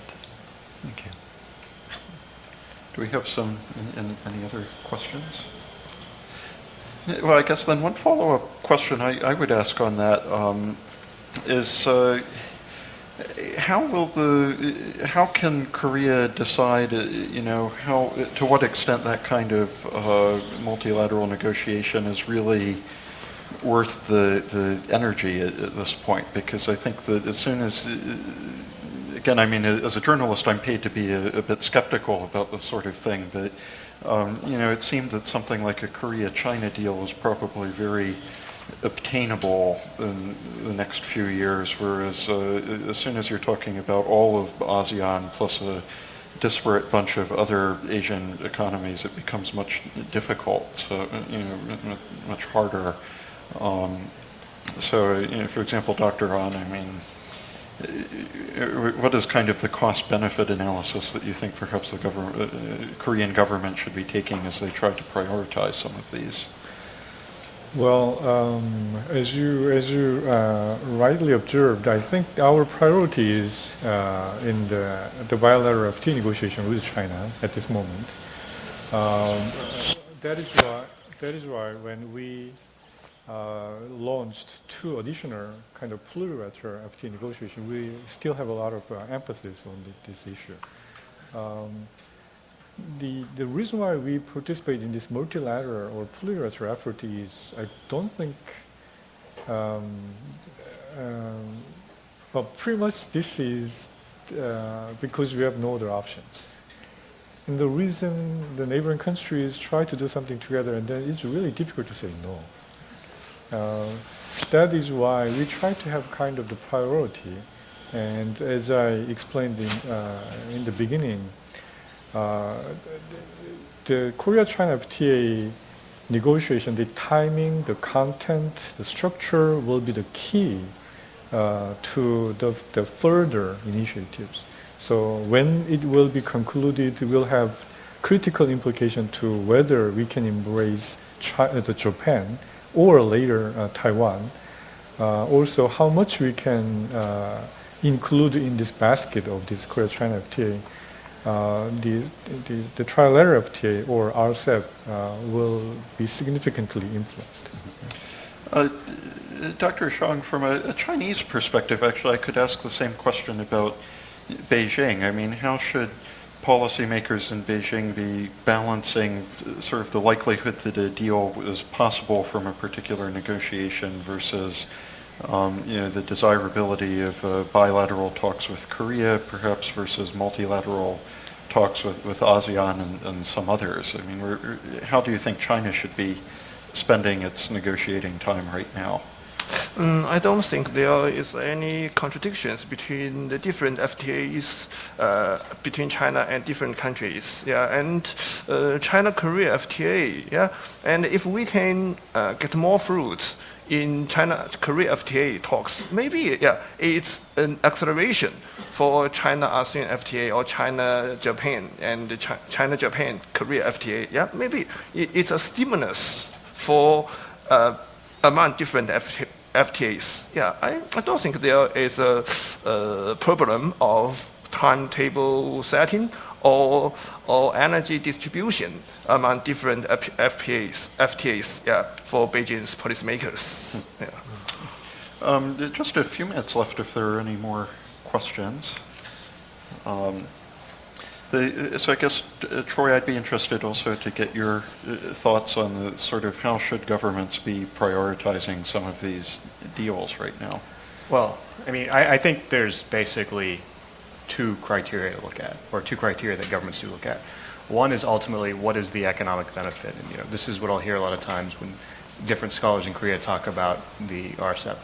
Thank you. Do we have any other questions? Well, I guess then one follow-up question I would ask on that is how can Korea decide, to what extent that kind of multilateral negotiation is really worth the energy at this point? Because I think that as soon as, again, I mean, as a journalist, I'm paid to be a bit skeptical about this sort of thing, but it seemed that something like a Korea-China deal was probably very obtainable in the next few years, whereas as soon as you're talking about all of ASEAN plus a disparate bunch of other Asian economies, it becomes much difficult, so much harder. So, for example, Dr. An, I mean, what is kind of the cost-benefit analysis that you think perhaps the Korean government should be taking as they try to prioritize some of these? Well, as you rightly observed, I think our priority is in the bilateral FTA negotiation with China at this moment. That is why when we launched 2 additional kind of plurilateral FTA negotiation, we still have a lot of emphasis on this issue. The reason why we participate in this multilateral or plurilateral effort is, I don't think, well, pretty much this is because we have no other options. And the reason the neighboring countries try to do something together, and then it's really difficult to say no. That is why we try to have kind of the priority. And as I explained in the beginning, the Korea-China FTA negotiation, the timing, the content, the structure will be the key to the further initiatives. So when it will be concluded, it will have critical implication to whether we can embrace Japan or later Taiwan. Also, how much we can include in this basket of this Korea-China FTA. The trilateral FTA or RCEP will be significantly influenced. Dr. Xiong, from a Chinese perspective, actually, I could ask the same question about Beijing. I mean, how should policymakers in Beijing be balancing sort of the likelihood that a deal is possible from a particular negotiation versus the desirability of bilateral talks with Korea, perhaps, versus multilateral talks with ASEAN and some others? I mean, how do you think China should be spending its negotiating time right now? I don't think there is any contradictions between the different FTAs between China and different countries. Yeah, and China-Korea FTA. Yeah, and if we can get more fruits in China-Korea FTA talks, maybe it's an acceleration for China-ASEAN FTA or China-Japan and the China-Japan-Korea FTA. Yeah, maybe it's a stimulus for among different FTAs. Yeah, I don't think there is a problem of timetable setting or energy distribution among different FTAs for Beijing's policymakers. Yeah. Just a few minutes left if there are any more questions. So I guess, Troy, I'd be interested also to get your thoughts on the sort of how should governments be prioritizing some of these deals right now? Well, I mean, I think there's basically two criteria to look at, or two criteria that governments do look at. One is ultimately what is the economic benefit, and this is what I'll hear a lot of times when different scholars in Korea talk about the RCEP.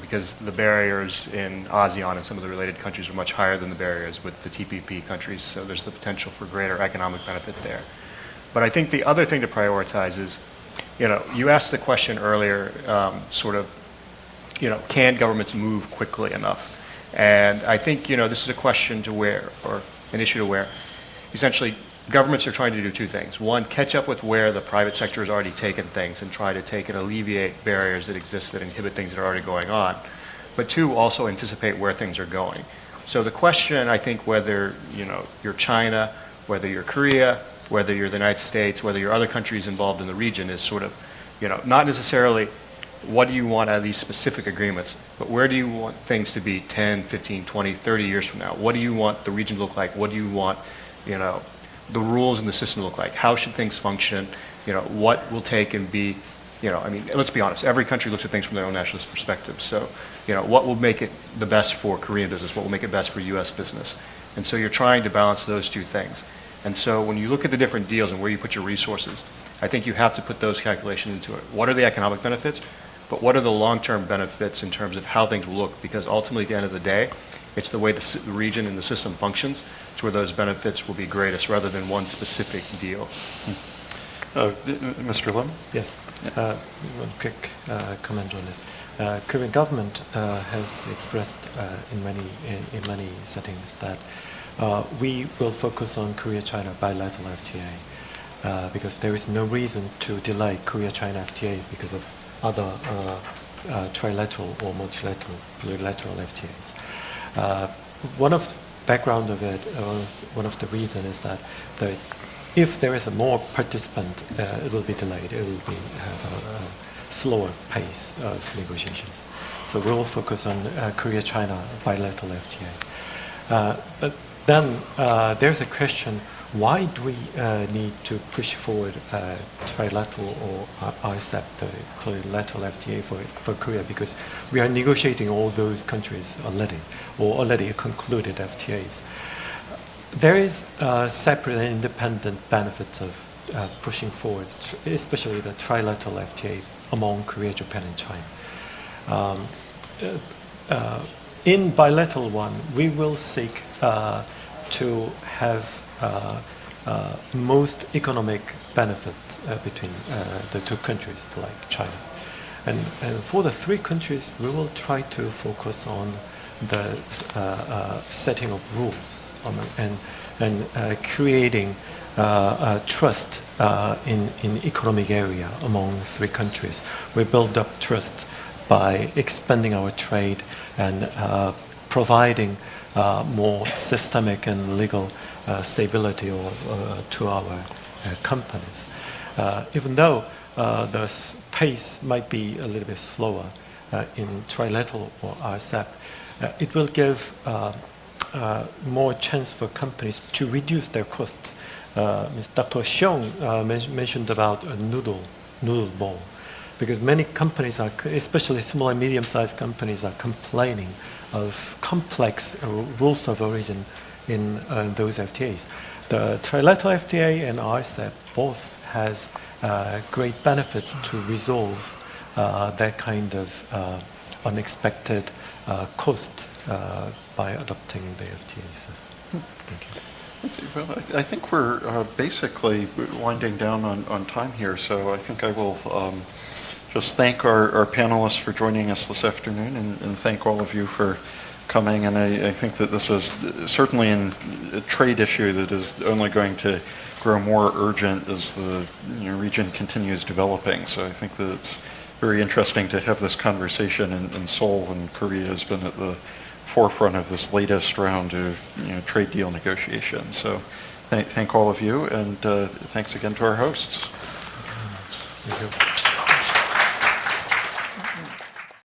Because the barriers in ASEAN and some of the related countries are much higher than the barriers with the TPP countries, so there's the potential for greater economic benefit there. But I think the other thing to prioritize is, you asked the question earlier, can governments move quickly enough? And I think, this is a question to where, or an issue to where, essentially, governments are trying to do two things. One, catch up with where the private sector has already taken things and try to take and alleviate barriers that exist that inhibit things that are already going on. But two, also anticipate where things are going. So the question, I think, whether you're China, whether you're Korea, whether you're the United States, whether you're other countries involved in the region is sort of, not necessarily what do you want out of these specific agreements, but where do you want things to be 10, 15, 20, 30 years from now? What do you want the region to look like? What do you want, the rules in the system look like? How should things function? What will take and be, let's be honest, every country looks at things from their own nationalist perspective. So, what will make it the best for Korean business? What will make it best for US business? And so you're trying to balance those two things. And so when you look at the different deals and where you put your resources, I think you have to put those calculations into it. What are the economic benefits? But what are the long-term benefits in terms of how things will look? Because ultimately, at the end of the day, it's the way the region and the system functions to where those benefits will be greatest rather than one specific deal. Mr. Lim? Yes. One quick comment on it. Korean government has expressed in many settings that we will focus on Korea-China bilateral FTA because there is no reason to delay Korea-China FTA because of other trilateral or multilateral, plurilateral FTAs. One of the background of it, one of the reasons is that if there is a more participant, it will be delayed. It will have a slower pace of negotiations. So we will focus on Korea-China bilateral FTA. But then there's a question, why do we need to push forward trilateral or RCEP, the plurilateral FTA for Korea? Because we are negotiating all those countries already, or already concluded FTAs. There is separate and independent benefits of pushing forward, especially the trilateral FTA among Korea, Japan, and China. In bilateral one, we will seek to have most economic benefits between the two countries, like China. And for the three countries, we will try to focus on the setting of rules and creating trust in economic area among three countries. We build up trust by expanding our trade and providing more systemic and legal stability to our companies. Even though the pace might be a little bit slower in trilateral or RCEP, it will give more chance for companies to reduce their costs. Dr. Xiong mentioned about a noodle bowl, because many companies are, especially small and medium-sized companies, are complaining of complex rules of origin in those FTAs. The trilateral FTA and RCEP both has great benefits to resolve that kind of unexpected cost by adopting the FTAs. Thank you. Let's see, well, I think we're basically winding down on time here, so I think I will just thank our panelists for joining us this afternoon and thank all of you for coming. And I think that this is certainly a trade issue that is only going to grow more urgent as the region continues developing. So I think that it's very interesting to have this conversation in Seoul, and Korea has been at the forefront of this latest round of trade deal negotiations. So thank all of you, and thanks again to our hosts. Thank you.